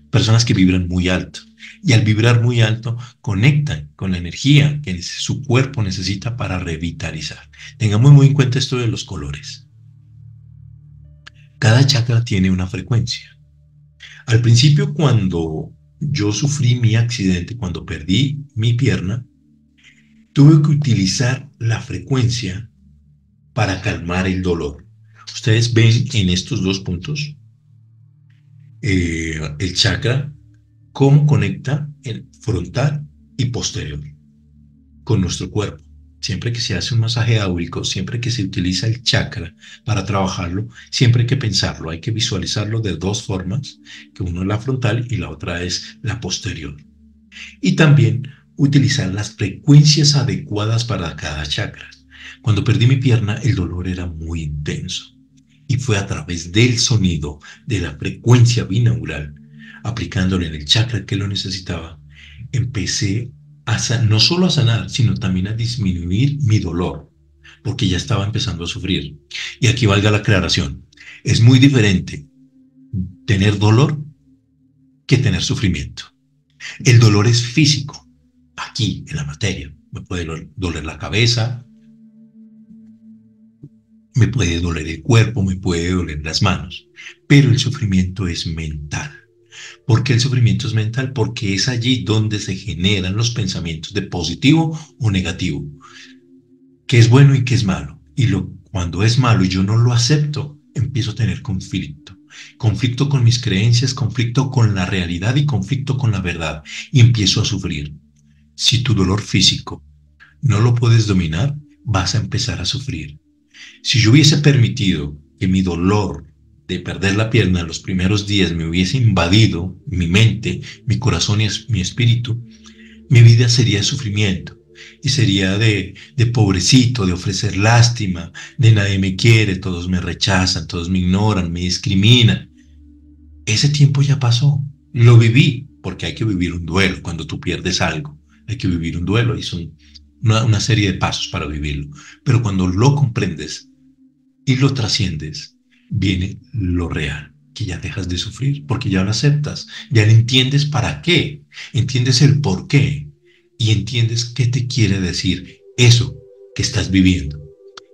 personas que vibran muy alto. Y al vibrar muy alto, conectan con la energía que su cuerpo necesita para revitalizar. Tengamos muy en cuenta esto de los colores. Cada chakra tiene una frecuencia. Al principio, cuando yo sufrí mi accidente, cuando perdí mi pierna, tuve que utilizar la frecuencia para calmar el dolor. Ustedes ven en estos dos puntos el chakra, cómo conecta el frontal y posterior con nuestro cuerpo. Siempre que se hace un masaje áurico, siempre que se utiliza el chakra para trabajarlo, siempre hay que pensarlo, hay que visualizarlo de dos formas, que uno es la frontal y la otra es la posterior. Y también utilizar las frecuencias adecuadas para cada chakra. Cuando perdí mi pierna, el dolor era muy intenso y fue a través del sonido, de la frecuencia binaural, aplicándole en el chakra que lo necesitaba, empecé no solo a sanar, sino también a disminuir mi dolor, porque ya estaba empezando a sufrir. Y aquí valga la aclaración, es muy diferente tener dolor que tener sufrimiento. El dolor es físico, aquí en la materia. Me puede doler la cabeza, me puede doler el cuerpo, me puede doler las manos, pero el sufrimiento es mental. ¿Por qué el sufrimiento es mental? Porque es allí donde se generan los pensamientos de positivo o negativo, qué es bueno y qué es malo. Y cuando es malo y yo no lo acepto, empiezo a tener conflicto. Conflicto con mis creencias, conflicto con la realidad y conflicto con la verdad. Y empiezo a sufrir. Si tu dolor físico no lo puedes dominar, vas a empezar a sufrir. Si yo hubiese permitido que mi dolor de perder la pierna los primeros días me hubiese invadido mi mente, mi corazón y mi espíritu, mi vida sería de sufrimiento y sería de pobrecito, de ofrecer lástima, de nadie me quiere, todos me rechazan, todos me ignoran, me discriminan. Ese tiempo ya pasó, lo viví, porque hay que vivir un duelo cuando tú pierdes algo, hay que vivir un duelo y son una serie de pasos para vivirlo. Pero cuando lo comprendes y lo trasciendes, viene lo real, que ya dejas de sufrir, porque ya lo aceptas, ya le entiendes para qué, entiendes el por qué y entiendes qué te quiere decir eso que estás viviendo.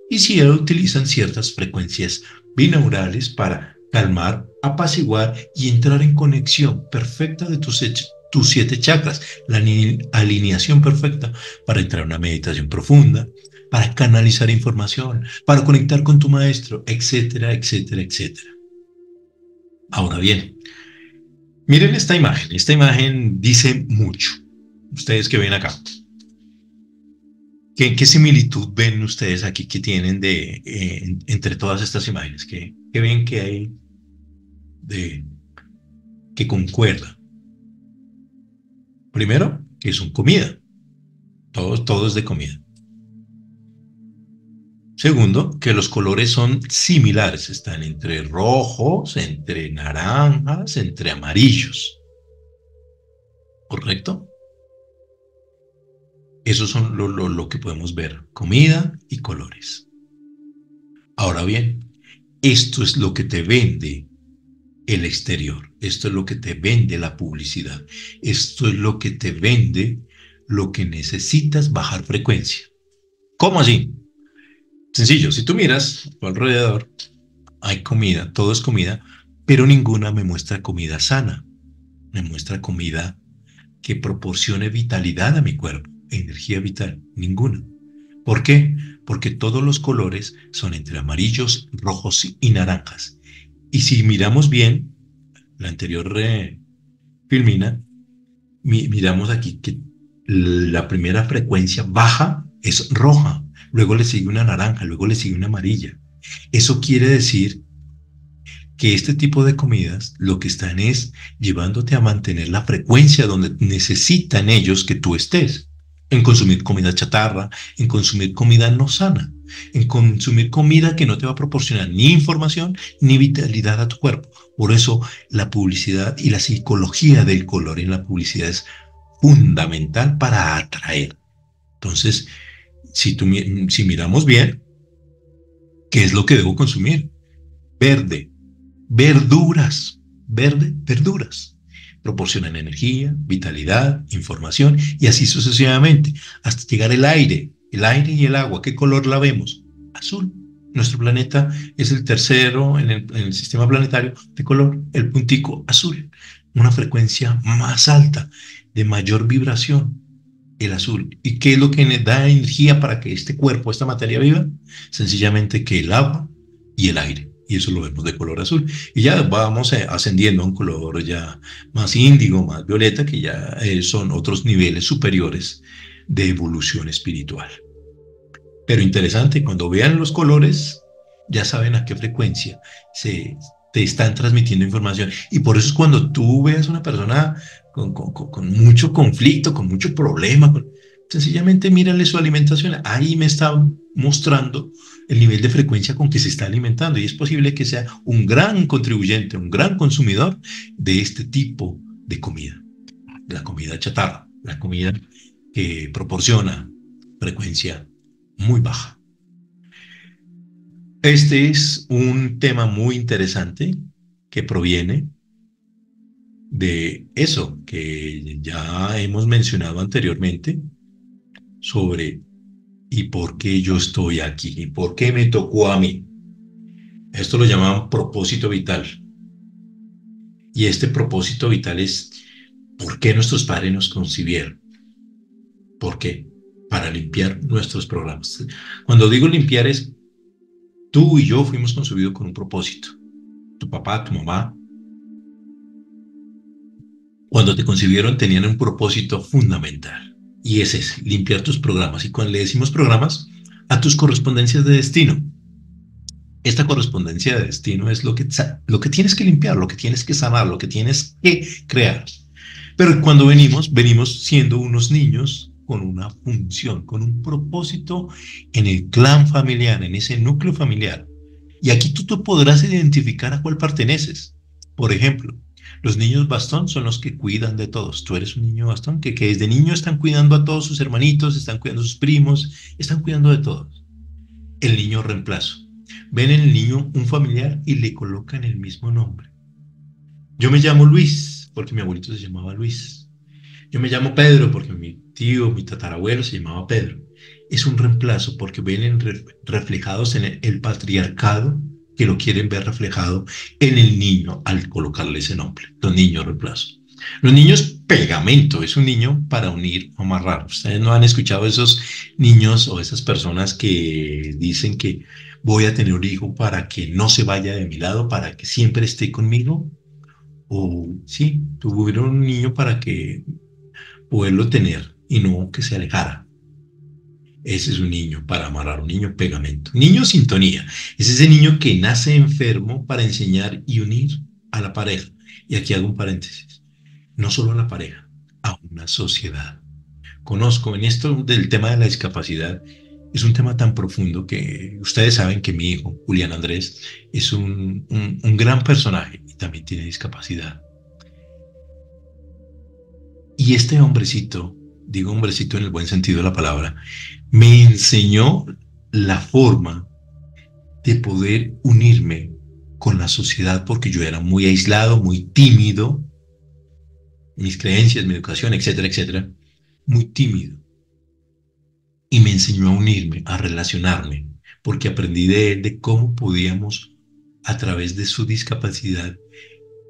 y si utilizan ciertas frecuencias binaurales para calmar, apaciguar y entrar en conexión perfecta de tus 7 chakras, la alineación perfecta para entrar a una meditación profunda, para canalizar información, para conectar con tu maestro, etcétera, etcétera, etcétera. Ahora bien, miren esta imagen dice mucho. Ustedes que ven acá, ¿qué similitud ven ustedes aquí que tienen entre todas estas imágenes? ¿Qué ven que hay de, que concuerda? Primero, que son comida. Todo es de comida. Segundo, que los colores son similares. Están entre rojos, entre naranjas, entre amarillos. ¿Correcto? Esos son lo que podemos ver. Comida y colores. Ahora bien, esto es lo que te vende el exterior. Esto es lo que te vende la publicidad. Esto es lo que te vende lo que necesitas bajar frecuencia. ¿Cómo así? Sencillo, si tú miras a tu alrededor, hay comida, todo es comida, pero ninguna me muestra comida sana. Me muestra comida que proporcione vitalidad a mi cuerpo, energía vital, ninguna. ¿Por qué? Porque todos los colores son entre amarillos, rojos y naranjas. Y si miramos bien, la anterior filmina, miramos aquí que la primera frecuencia baja es roja, luego le sigue una naranja, luego le sigue una amarilla. Eso quiere decir que este tipo de comidas lo que están es llevándote a mantener la frecuencia donde necesitan ellos que tú estés. En consumir comida chatarra, en consumir comida no sana, en consumir comida que no te va a proporcionar ni información ni vitalidad a tu cuerpo. Por eso la publicidad y la psicología del color en la publicidad es fundamental para atraer. Entonces, si miramos bien, ¿qué es lo que debo consumir? Verde, verduras, verduras. Proporcionan energía, vitalidad, información y así sucesivamente, hasta llegar el aire y el agua. ¿Qué color la vemos? Azul. Nuestro planeta es el tercero en el sistema planetario de color, el puntico azul. Una frecuencia más alta, de mayor vibración, el azul. ¿Y qué es lo que le da energía para que este cuerpo, esta materia viva? Sencillamente que el agua y el aire. Y eso lo vemos de color azul. Y ya vamos ascendiendo a un color ya más índigo, más violeta, que ya son otros niveles superiores de evolución espiritual. Pero interesante, cuando vean los colores, ya saben a qué frecuencia te están transmitiendo información. Y por eso es cuando tú veas a una persona con mucho conflicto, con mucho problema, sencillamente mírale su alimentación. Ahí me está mostrando el nivel de frecuencia con que se está alimentando y es posible que sea un gran contribuyente, un gran consumidor de este tipo de comida, la comida chatarra, la comida que proporciona frecuencia muy baja. Este es un tema muy interesante que proviene de eso que ya hemos mencionado anteriormente sobre ¿y por qué yo estoy aquí? ¿Y por qué me tocó a mí? Esto lo llaman propósito vital. Y este propósito vital es ¿por qué nuestros padres nos concibieron? ¿Por qué? Para limpiar nuestros programas. Cuando digo limpiar es tú y yo fuimos concebidos con un propósito. Tu papá, tu mamá, cuando te concibieron tenían un propósito fundamental. Y ese es limpiar tus programas. Y cuando le decimos programas, a tus correspondencias de destino. Esta correspondencia de destino es lo que tienes que limpiar, lo que tienes que sanar, lo que tienes que crear. Pero cuando venimos siendo unos niños con una función, con un propósito en el clan familiar, en ese núcleo familiar. Y aquí tú te podrás identificar a cuál perteneces. Por ejemplo, los niños bastón son los que cuidan de todos. Tú eres un niño bastón que desde niño están cuidando a todos sus hermanitos, están cuidando a sus primos, están cuidando de todos. El niño reemplazo. Ven en el niño un familiar y le colocan el mismo nombre. Yo me llamo Luis porque mi abuelito se llamaba Luis. Yo me llamo Pedro porque mi tío, mi tatarabuelo se llamaba Pedro. es un reemplazo porque ven reflejados en el patriarcado que lo quieren ver reflejado en el niño al colocarle ese nombre, los niños reemplazo. Los niños pegamento, es un niño para unir o amarrar. Ustedes no han escuchado esos niños o esas personas que dicen que voy a tener un hijo para que no se vaya de mi lado, para que siempre esté conmigo. O sí, tuvieron un niño para que poderlo tener y no que se alejara. Ese es un niño para amarrar, un niño pegamento. Niño sintonía. Es ese niño que nace enfermo para enseñar y unir a la pareja. Y aquí hago un paréntesis. No solo a la pareja, a una sociedad. Conozco en esto del tema de la discapacidad, es un tema tan profundo que ustedes saben que mi hijo, Julián Andrés, es un gran personaje y también tiene discapacidad. Y este hombrecito, digo hombrecito en el buen sentido de la palabra, me enseñó la forma de poder unirme con la sociedad porque yo era muy aislado, muy tímido, mis creencias, mi educación, etcétera, etcétera, muy tímido. Y me enseñó a unirme, a relacionarme, porque aprendí de él de cómo podíamos, a través de su discapacidad,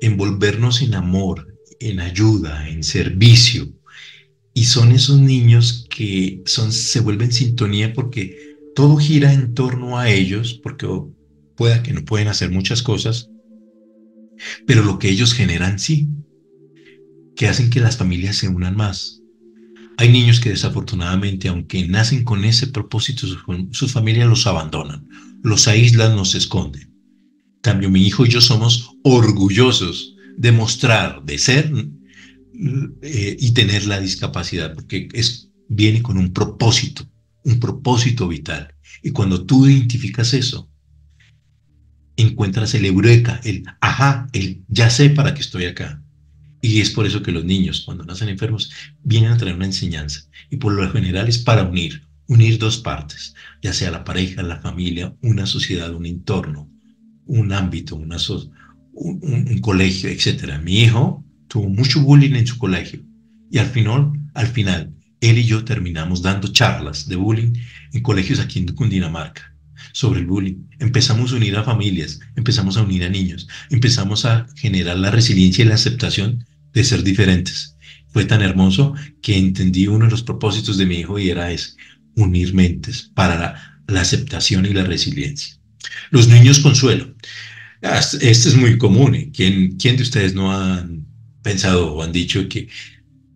envolvernos en amor, en ayuda, en servicio. Y son esos niños que se vuelven sintonía porque todo gira en torno a ellos, porque pueda que no pueden hacer muchas cosas, pero lo que ellos generan sí, que hacen que las familias se unan más. Hay niños que desafortunadamente, aunque nacen con ese propósito, sus familias los abandonan, los aíslan, los esconden. En cambio, mi hijo y yo somos orgullosos de mostrar, de ser y tener la discapacidad, porque viene con un propósito vital. Y cuando tú identificas eso, encuentras el eureka, el ajá, el ya sé para qué estoy acá. Y es por eso que los niños, cuando nacen enfermos, vienen a traer una enseñanza. Y por lo general es para unir dos partes, ya sea la pareja, la familia, una sociedad, un entorno, un ámbito, un colegio, etcétera. Mi hijo tuvo mucho bullying en su colegio y al final, él y yo terminamos dando charlas de bullying en colegios aquí en Cundinamarca sobre el bullying. Empezamos a unir a familias, empezamos a unir a niños, empezamos a generar la resiliencia y la aceptación de ser diferentes. Fue tan hermoso que entendí uno de los propósitos de mi hijo y era ese, unir mentes para la aceptación y la resiliencia. Los niños consuelo. Este es muy común. ¿Quién de ustedes no han pensado o han dicho que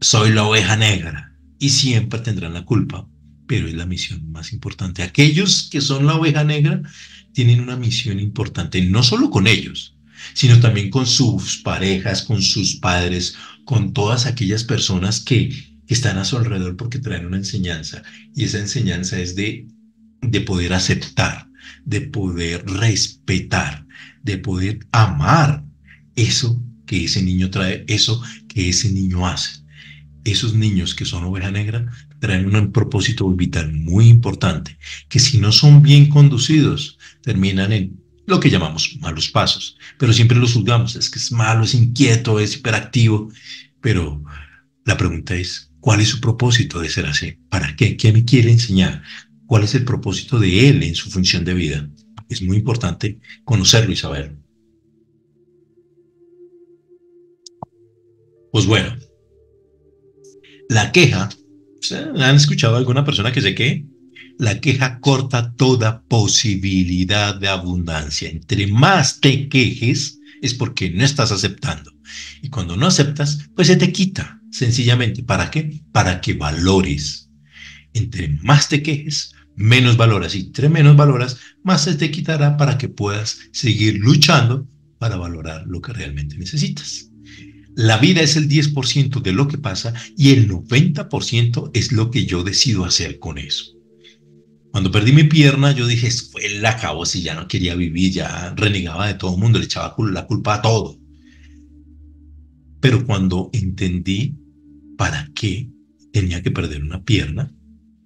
soy la oveja negra y siempre tendrán la culpa? Pero es la misión más importante. Aquellos que son la oveja negra tienen una misión importante, no solo con ellos, sino también con sus parejas, con sus padres, con todas aquellas personas que están a su alrededor porque traen una enseñanza. Y esa enseñanza es de poder aceptar, de poder respetar, de poder amar eso que ese niño trae, eso que ese niño hace. Esos niños que son oveja negra traen un propósito vital muy importante, que si no son bien conducidos, terminan en lo que llamamos malos pasos. Pero siempre los juzgamos, es que es malo, es inquieto, es hiperactivo. Pero la pregunta es, ¿cuál es su propósito de ser así? ¿Para qué? ¿Qué me quiere enseñar? ¿Cuál es el propósito de él en su función de vida? Es muy importante conocerlo y saberlo. Pues bueno, la queja, ¿han escuchado a alguna persona que se queje? La queja corta toda posibilidad de abundancia. Entre más te quejes es porque no estás aceptando. Y cuando no aceptas, pues se te quita, sencillamente. ¿Para qué? Para que valores. Entre más te quejes, menos valoras. Y entre menos valoras, más se te quitará para que puedas seguir luchando para valorar lo que realmente necesitas. La vida es el 10% de lo que pasa y el 90% es lo que yo decido hacer con eso. Cuando perdí mi pierna, yo dije, fue el acabo, si ya no quería vivir, ya renegaba de todo el mundo, le echaba la culpa a todo. Pero cuando entendí para qué tenía que perder una pierna,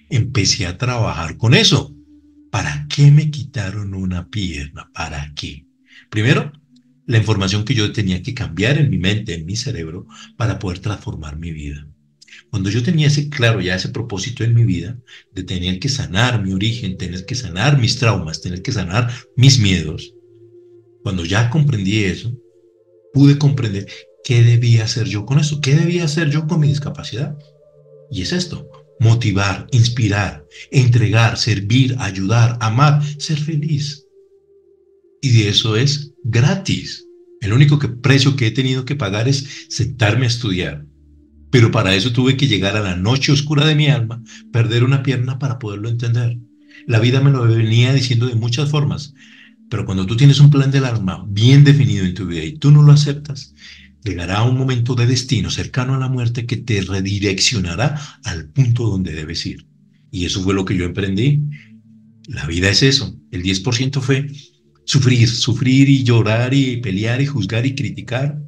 empecé a trabajar con eso. ¿Para qué me quitaron una pierna? ¿Para qué? Primero, la información que yo tenía que cambiar en mi mente, en mi cerebro, para poder transformar mi vida. Cuando yo tenía ese claro, ya ese propósito en mi vida, de tener que sanar mi origen, tener que sanar mis traumas, tener que sanar mis miedos, cuando ya comprendí eso, pude comprender qué debía hacer yo con eso, qué debía hacer yo con mi discapacidad. Y es esto: motivar, inspirar, entregar, servir, ayudar, amar, ser feliz. Y de eso es gratis. El único precio que he tenido que pagar es sentarme a estudiar. Pero para eso tuve que llegar a la noche oscura de mi alma, perder una pierna para poderlo entender. La vida me lo venía diciendo de muchas formas, pero cuando tú tienes un plan del alma bien definido en tu vida y tú no lo aceptas, llegará un momento de destino cercano a la muerte que te redireccionará al punto donde debes ir. Y eso fue lo que yo emprendí. La vida es eso. El 10% fue sufrir, sufrir y llorar y pelear y juzgar y criticar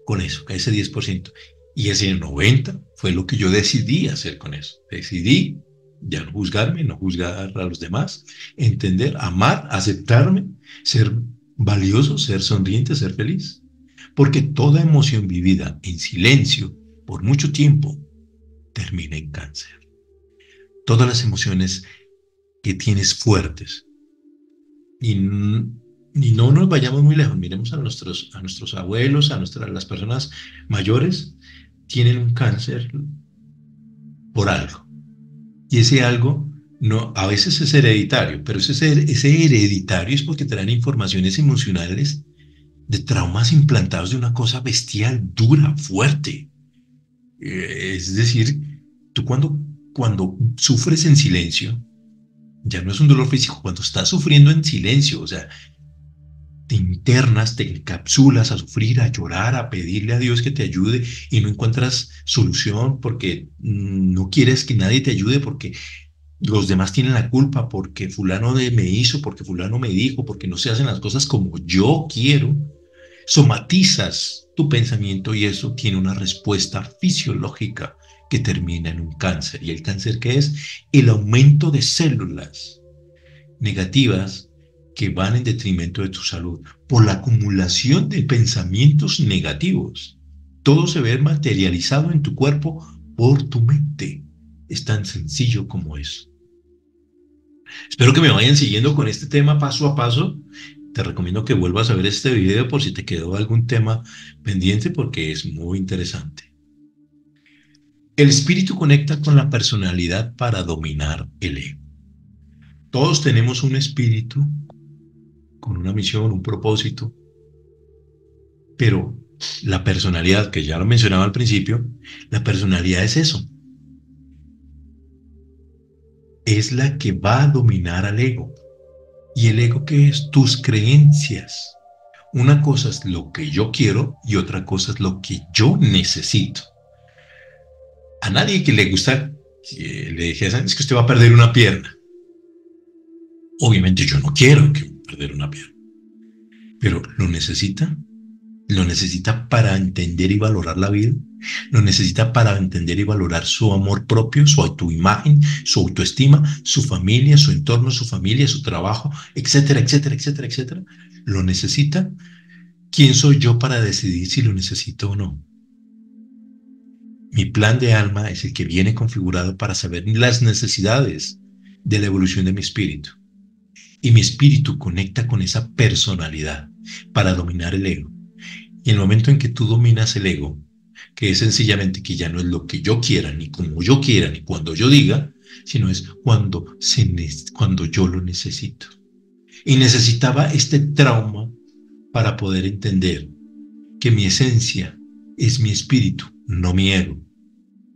con eso, con ese 10%. Y ese 90% fue lo que yo decidí hacer con eso. Decidí ya no juzgarme, no juzgar a los demás, entender, amar, aceptarme, ser valioso, ser sonriente, ser feliz. Porque toda emoción vivida en silencio por mucho tiempo termina en cáncer. Todas las emociones que tienes fuertes. Y no nos vayamos muy lejos, miremos a nuestros abuelos, las personas mayores, tienen un cáncer por algo. Y ese algo no, a veces es hereditario, pero ese hereditario es porque traen informaciones emocionales de traumas implantados de una cosa bestial, dura, fuerte. Es decir, tú cuando sufres en silencio, ya no es un dolor físico, cuando estás sufriendo en silencio, o sea, te internas, te encapsulas a sufrir, a llorar, a pedirle a Dios que te ayude y no encuentras solución porque no quieres que nadie te ayude, porque los demás tienen la culpa, porque fulano me hizo, porque fulano me dijo, porque no se hacen las cosas como yo quiero. Somatizas tu pensamiento y eso tiene una respuesta fisiológica que termina en un cáncer. ¿Y el cáncer qué es? El aumento de células negativas que van en detrimento de tu salud por la acumulación de pensamientos negativos. Todo se ve materializado en tu cuerpo por tu mente. Es tan sencillo como eso. Espero que me vayan siguiendo con este tema paso a paso. Te recomiendo que vuelvas a ver este video por si te quedó algún tema pendiente, porque es muy interesante. El espíritu conecta con la personalidad para dominar el ego. Todos tenemos un espíritu con una misión, un propósito, pero la personalidad, que ya lo mencionaba al principio, la personalidad es eso. Es la que va a dominar al ego. ¿Y el ego qué es? Tus creencias. Una cosa es lo que yo quiero y otra cosa es lo que yo necesito. A nadie que le gusta que le dijesen, es que usted va a perder una pierna. Obviamente yo no quiero perder una pierna. Pero ¿lo necesita? ¿Lo necesita para entender y valorar la vida? ¿Lo necesita para entender y valorar su amor propio, su autoimagen, su autoestima, su familia, su entorno, su familia, su trabajo, etcétera, etcétera, etcétera, etcétera? ¿Lo necesita? ¿Quién soy yo para decidir si lo necesito o no? Mi plan de alma es el que viene configurado para saber las necesidades de la evolución de mi espíritu. Y mi espíritu conecta con esa personalidad para dominar el ego. Y en el momento en que tú dominas el ego, que es sencillamente que ya no es lo que yo quiera, ni como yo quiera, ni cuando yo diga, sino es cuando yo lo necesito. Y necesitaba este trauma para poder entender que mi esencia es mi espíritu, no mi ego.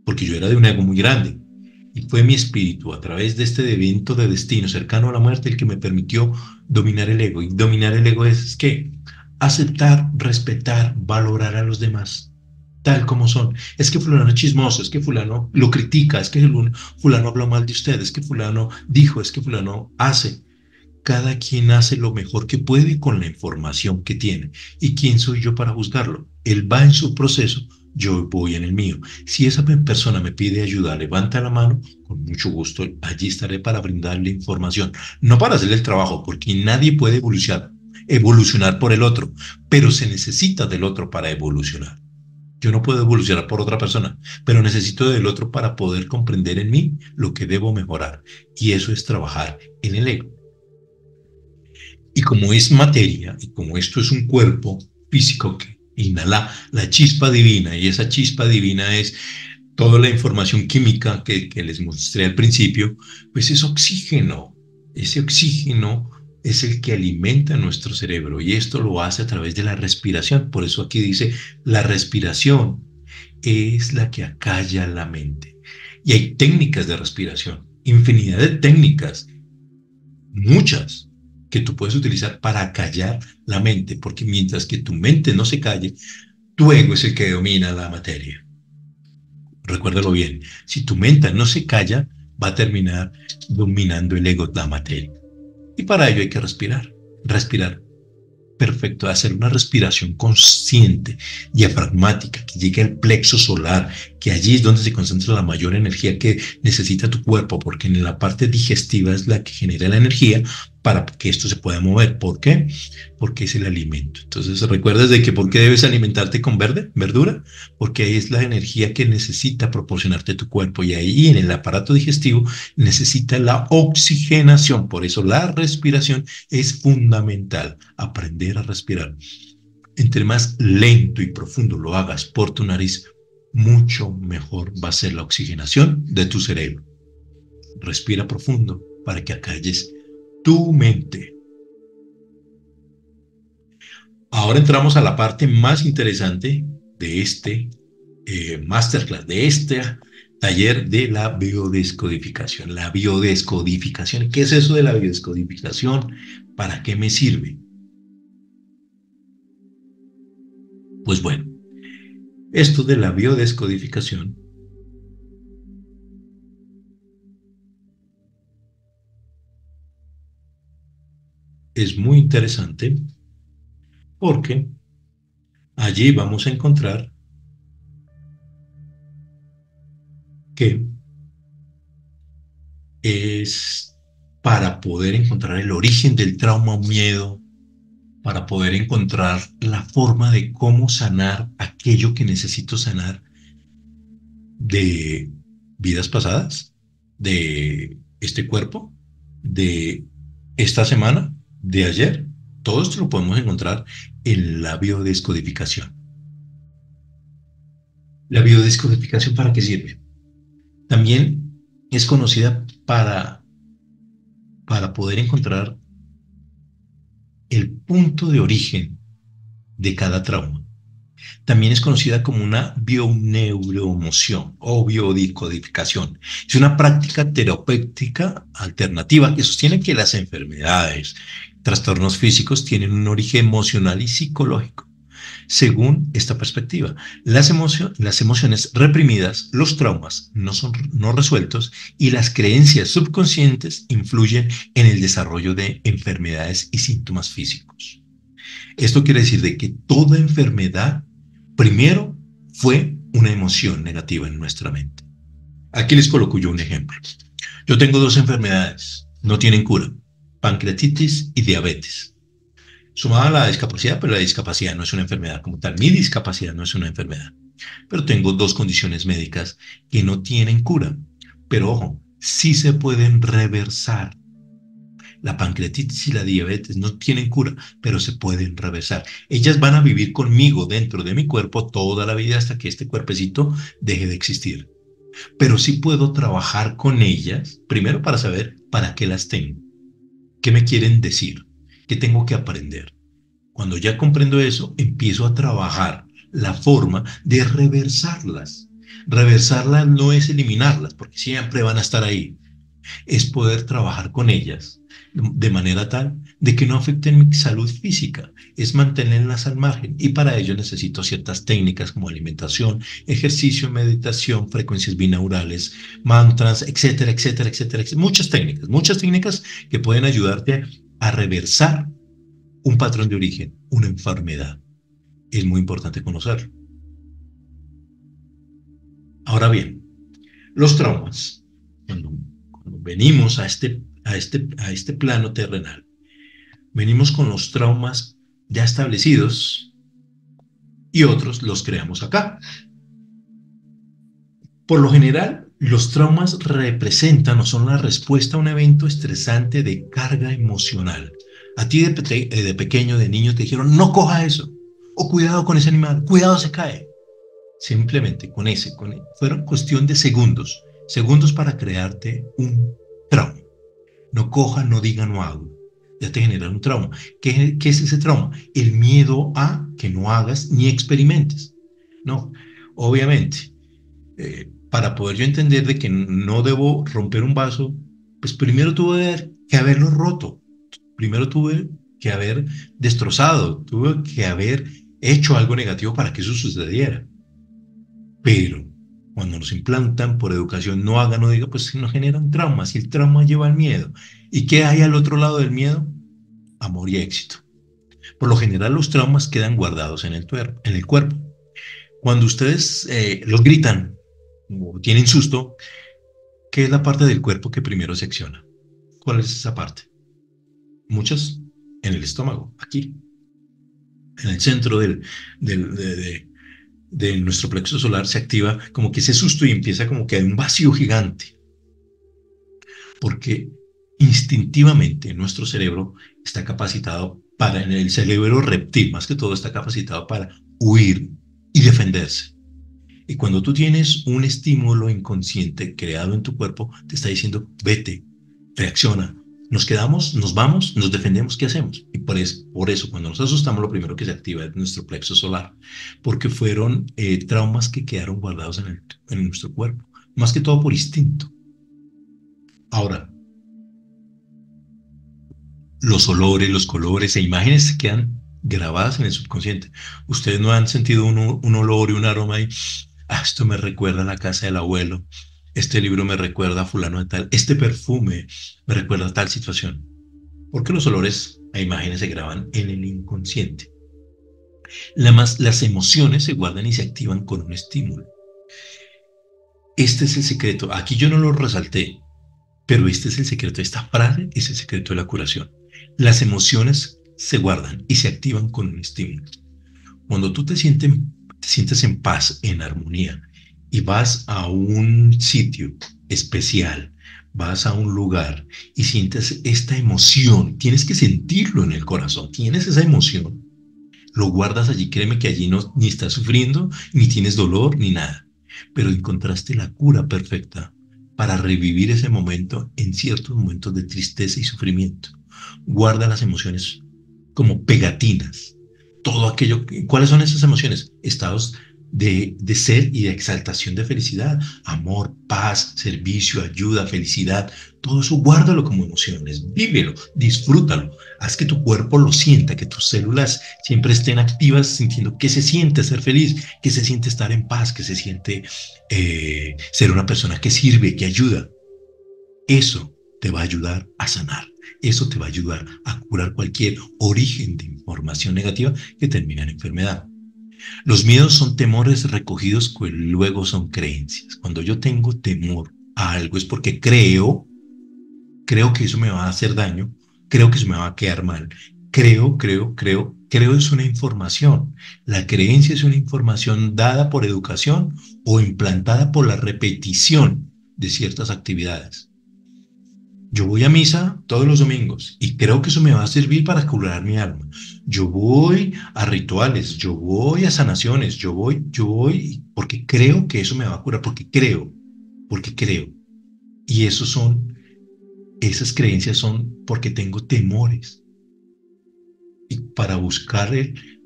Porque yo era de un ego muy grande. Y fue mi espíritu, a través de este evento de destino cercano a la muerte, el que me permitió dominar el ego. Y dominar el ego es ¿qué? Aceptar, respetar, valorar a los demás tal como son. Es que fulano es chismoso, es que fulano lo critica, es que fulano habla mal de usted, es que fulano dijo, es que fulano hace. Cada quien hace lo mejor que puede con la información que tiene. ¿Y quién soy yo para juzgarlo? Él va en su proceso, yo voy en el mío. Si esa persona me pide ayuda, levanta la mano, con mucho gusto, allí estaré para brindarle información. No para hacerle el trabajo, porque nadie puede evolucionar por el otro, pero se necesita del otro para evolucionar. Yo no puedo evolucionar por otra persona, pero necesito del otro para poder comprender en mí lo que debo mejorar. Y eso es trabajar en el ego. Y como es materia, y como esto es un cuerpo físico que inhala la chispa divina, y esa chispa divina es toda la información química que les mostré al principio, pues es oxígeno. Ese oxígeno es el que alimenta nuestro cerebro y esto lo hace a través de la respiración. Por eso aquí dice, la respiración es la que acalla la mente. Y hay técnicas de respiración, infinidad de técnicas, muchas, que tú puedes utilizar para acallar la mente, porque mientras que tu mente no se calle, tu ego es el que domina la materia. Recuérdalo bien, si tu mente no se calla, va a terminar dominando el ego, la materia. Y para ello hay que respirar, respirar. Perfecto, hacer una respiración consciente, diafragmática, que llegue al plexo solar, que allí es donde se concentra la mayor energía que necesita tu cuerpo, porque en la parte digestiva es la que genera la energía para que esto se pueda mover. ¿Por qué? Porque es el alimento. Entonces, ¿recuerdas de que por qué debes alimentarte con verdura? Porque es la energía que necesita proporcionarte tu cuerpo y ahí en el aparato digestivo necesita la oxigenación. Por eso la respiración es fundamental, aprender a respirar. Entre más lento y profundo lo hagas por tu nariz, mucho mejor va a ser la oxigenación de tu cerebro. Respira profundo para que acalles tu mente. Ahora entramos a la parte más interesante de este masterclass, de este taller de la biodescodificación. La biodescodificación, ¿qué es eso de la biodescodificación? ¿Para qué me sirve? Pues bueno, esto de la biodescodificación es muy interesante porque allí vamos a encontrar que es para poder encontrar el origen del trauma o miedo, para poder encontrar la forma de cómo sanar aquello que necesito sanar de vidas pasadas, de este cuerpo, de esta semana, de ayer. Todo esto lo podemos encontrar en la biodescodificación. ¿La biodescodificación para qué sirve? También es conocida para poder encontrar el punto de origen de cada trauma. También es conocida como una bioneuroemoción o biodescodificación. Es una práctica terapéutica alternativa que sostiene que las enfermedades, trastornos físicos tienen un origen emocional y psicológico. Según esta perspectiva, las emociones reprimidas, los traumas no resueltos y las creencias subconscientes influyen en el desarrollo de enfermedades y síntomas físicos. Esto quiere decir de que toda enfermedad primero fue una emoción negativa en nuestra mente. Aquí les coloco yo un ejemplo. Yo tengo dos enfermedades, no tienen cura, pancreatitis y diabetes. Sumada a la discapacidad, pero la discapacidad no es una enfermedad como tal. Mi discapacidad no es una enfermedad. Pero tengo dos condiciones médicas que no tienen cura. Pero ojo, sí se pueden reversar. La pancreatitis y la diabetes no tienen cura, pero se pueden reversar. Ellas van a vivir conmigo dentro de mi cuerpo toda la vida hasta que este cuerpecito deje de existir. Pero sí puedo trabajar con ellas, primero para saber para qué las tengo, qué me quieren decir, qué tengo que aprender. Cuando ya comprendo eso, empiezo a trabajar la forma de reversarlas. Reversarlas no es eliminarlas, porque siempre van a estar ahí. Es poder trabajar con ellas de manera tal de que no afecten mi salud física, es mantenerlas al margen y para ello necesito ciertas técnicas como alimentación, ejercicio, meditación, frecuencias binaurales, mantras, etcétera, etcétera, etcétera, etcétera. Muchas técnicas que pueden ayudarte a reversar un patrón de origen, una enfermedad. Es muy importante conocerlo. Ahora bien, los traumas, cuando venimos a este plano terrenal, venimos con los traumas ya establecidos y otros los creamos acá. Por lo general, los traumas representan o son la respuesta a un evento estresante de carga emocional. A ti de pequeño, de niño, te dijeron, no coja eso, o cuidado con ese animal, cuidado se cae. Simplemente fueron cuestión de segundos, segundos para crearte un trauma. No coja, no diga, no hago. Ya te genera un trauma. ¿Qué es ese trauma? El miedo a que no hagas ni experimentes. No, obviamente, para poder yo entender de que no debo romper un vaso, pues primero tuve que haberlo roto. Primero tuve que haber destrozado, tuve que haber hecho algo negativo para que eso sucediera. Pero cuando nos implantan por educación, no haga, no diga, pues nos generan traumas y el trauma lleva al miedo. ¿Y qué hay al otro lado del miedo? Amor y éxito. Por lo general, los traumas quedan guardados en el cuerpo. Cuando ustedes los gritan o tienen susto, ¿qué es la parte del cuerpo que primero se acciona? ¿Cuál es esa parte? Muchas en el estómago, aquí, en el centro de nuestro plexo solar se activa como que ese susto y empieza como que hay un vacío gigante. Porque instintivamente nuestro cerebro está capacitado en el cerebro reptil, más que todo está capacitado para huir y defenderse. Y cuando tú tienes un estímulo inconsciente creado en tu cuerpo, te está diciendo, vete, reacciona. Nos quedamos, nos vamos, nos defendemos, ¿qué hacemos? Y por eso, cuando nos asustamos, lo primero que se activa es nuestro plexo solar, porque fueron traumas que quedaron guardados en nuestro cuerpo, más que todo por instinto. Ahora, los olores, los colores e imágenes se quedan grabadas en el subconsciente. Ustedes no han sentido un olor y un aroma y, esto me recuerda a la casa del abuelo, este libro me recuerda a fulano de tal, este perfume me recuerda a tal situación. Porque los olores e imágenes se graban en el inconsciente. Las emociones se guardan y se activan con un estímulo. Este es el secreto. Aquí yo no lo resalté, pero este es el secreto. Esta frase es el secreto de la curación. Las emociones se guardan y se activan con un estímulo. Cuando tú te sientes en paz, en armonía, y vas a un sitio especial, vas a un lugar y sientes esta emoción, tienes que sentirlo en el corazón, tienes esa emoción, lo guardas allí, créeme que allí no, ni estás sufriendo, ni tienes dolor, ni nada, pero encontraste la cura perfecta para revivir ese momento en ciertos momentos de tristeza y sufrimiento. Guarda las emociones como pegatinas. Todo aquello, ¿cuáles son esas emociones? Estados de ser y de exaltación de felicidad, amor, paz, servicio, ayuda, felicidad, todo eso guárdalo como emociones, vívelo, disfrútalo, haz que tu cuerpo lo sienta, que tus células siempre estén activas sintiendo que se siente ser feliz, que se siente estar en paz, que se siente ser una persona que sirve, que ayuda. Eso te va a ayudar a sanar. Eso te va a ayudar a curar cualquier origen de información negativa que termina en enfermedad. Los miedos son temores recogidos que luego son creencias. Cuando yo tengo temor a algo es porque creo que eso me va a hacer daño, creo que eso me va a quedar mal. Creo es una información. La creencia es una información dada por educación o implantada por la repetición de ciertas actividades. Yo voy a misa todos los domingos y creo que eso me va a servir para curar mi alma. Yo voy a rituales, yo voy a sanaciones, yo voy porque creo que eso me va a curar, porque creo. Y esas creencias son porque tengo temores. Y para buscar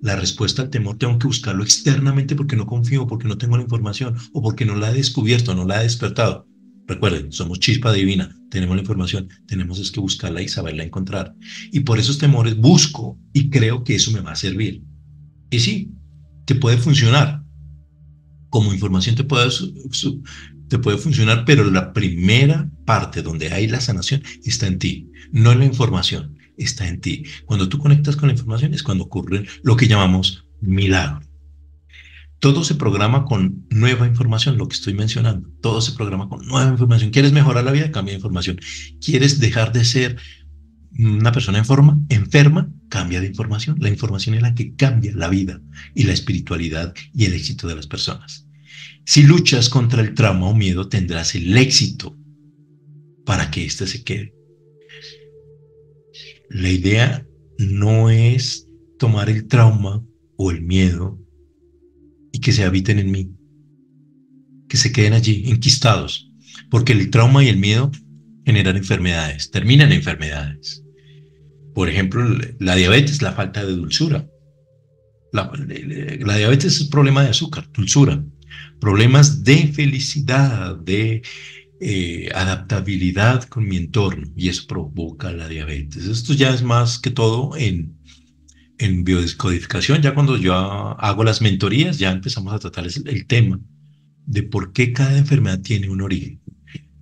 la respuesta al temor tengo que buscarlo externamente porque no confío, porque no tengo la información o porque no la he descubierto, no la he despertado. Recuerden, somos chispa divina, tenemos la información, tenemos que buscarla y saberla encontrar. Y por esos temores busco y creo que eso me va a servir. Y sí, te puede funcionar. Como información te puede funcionar, pero la primera parte donde hay la sanación está en ti, no en la información, está en ti. Cuando tú conectas con la información es cuando ocurre lo que llamamos milagro. Todo se programa con nueva información, lo que estoy mencionando. Todo se programa con nueva información. ¿Quieres mejorar la vida? Cambia de información. ¿Quieres dejar de ser una persona enferma? cambia de información. La información es la que cambia la vida y la espiritualidad y el éxito de las personas. Si luchas contra el trauma o miedo, tendrás el éxito para que éste se quede. La idea no es tomar el trauma o el miedo y que se habiten en mí, que se queden allí enquistados, porque el trauma y el miedo generan enfermedades, terminan enfermedades. Por ejemplo, la diabetes, la falta de dulzura. La diabetes es un problema de azúcar, dulzura. Problemas de felicidad, de adaptabilidad con mi entorno, y eso provoca la diabetes. Esto ya es más que todo en biodescodificación. Ya cuando yo hago las mentorías, ya empezamos a tratar el tema de por qué cada enfermedad tiene un origen.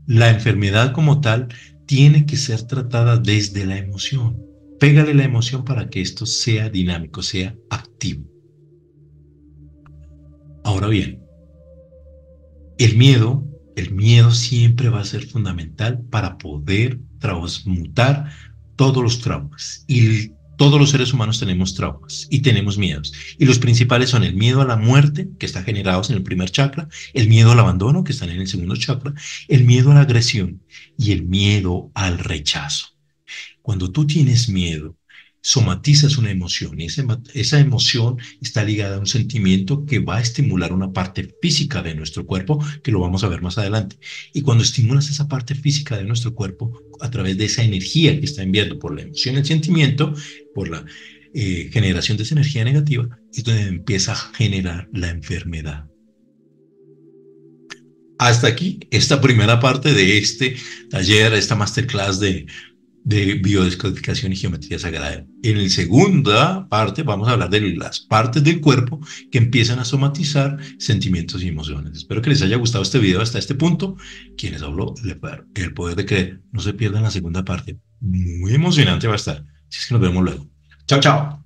La enfermedad como tal tiene que ser tratada desde la emoción. Pégale la emoción para que esto sea dinámico, sea activo. Ahora bien, el miedo siempre va a ser fundamental para poder transmutar todos los traumas. Y todos los seres humanos tenemos traumas y tenemos miedos. Y los principales son el miedo a la muerte, que está generado en el primer chakra, el miedo al abandono, que está en el segundo chakra, el miedo a la agresión y el miedo al rechazo. Cuando tú tienes miedo, somatizas una emoción y esa emoción está ligada a un sentimiento que va a estimular una parte física de nuestro cuerpo, que lo vamos a ver más adelante. Y cuando estimulas esa parte física de nuestro cuerpo a través de esa energía que está enviando por la emoción y el sentimiento, por la generación de esa energía negativa, es donde empieza a generar la enfermedad. Hasta aquí esta primera parte de este taller, esta masterclass de biodescodificación y geometría sagrada. En la segunda parte vamos a hablar de las partes del cuerpo que empiezan a somatizar sentimientos y emociones. Espero que les haya gustado este video hasta este punto. Quienes habló, el poder de creer. No se pierdan la segunda parte. Muy emocionante va a estar. Así es que nos vemos luego. Chao, chao.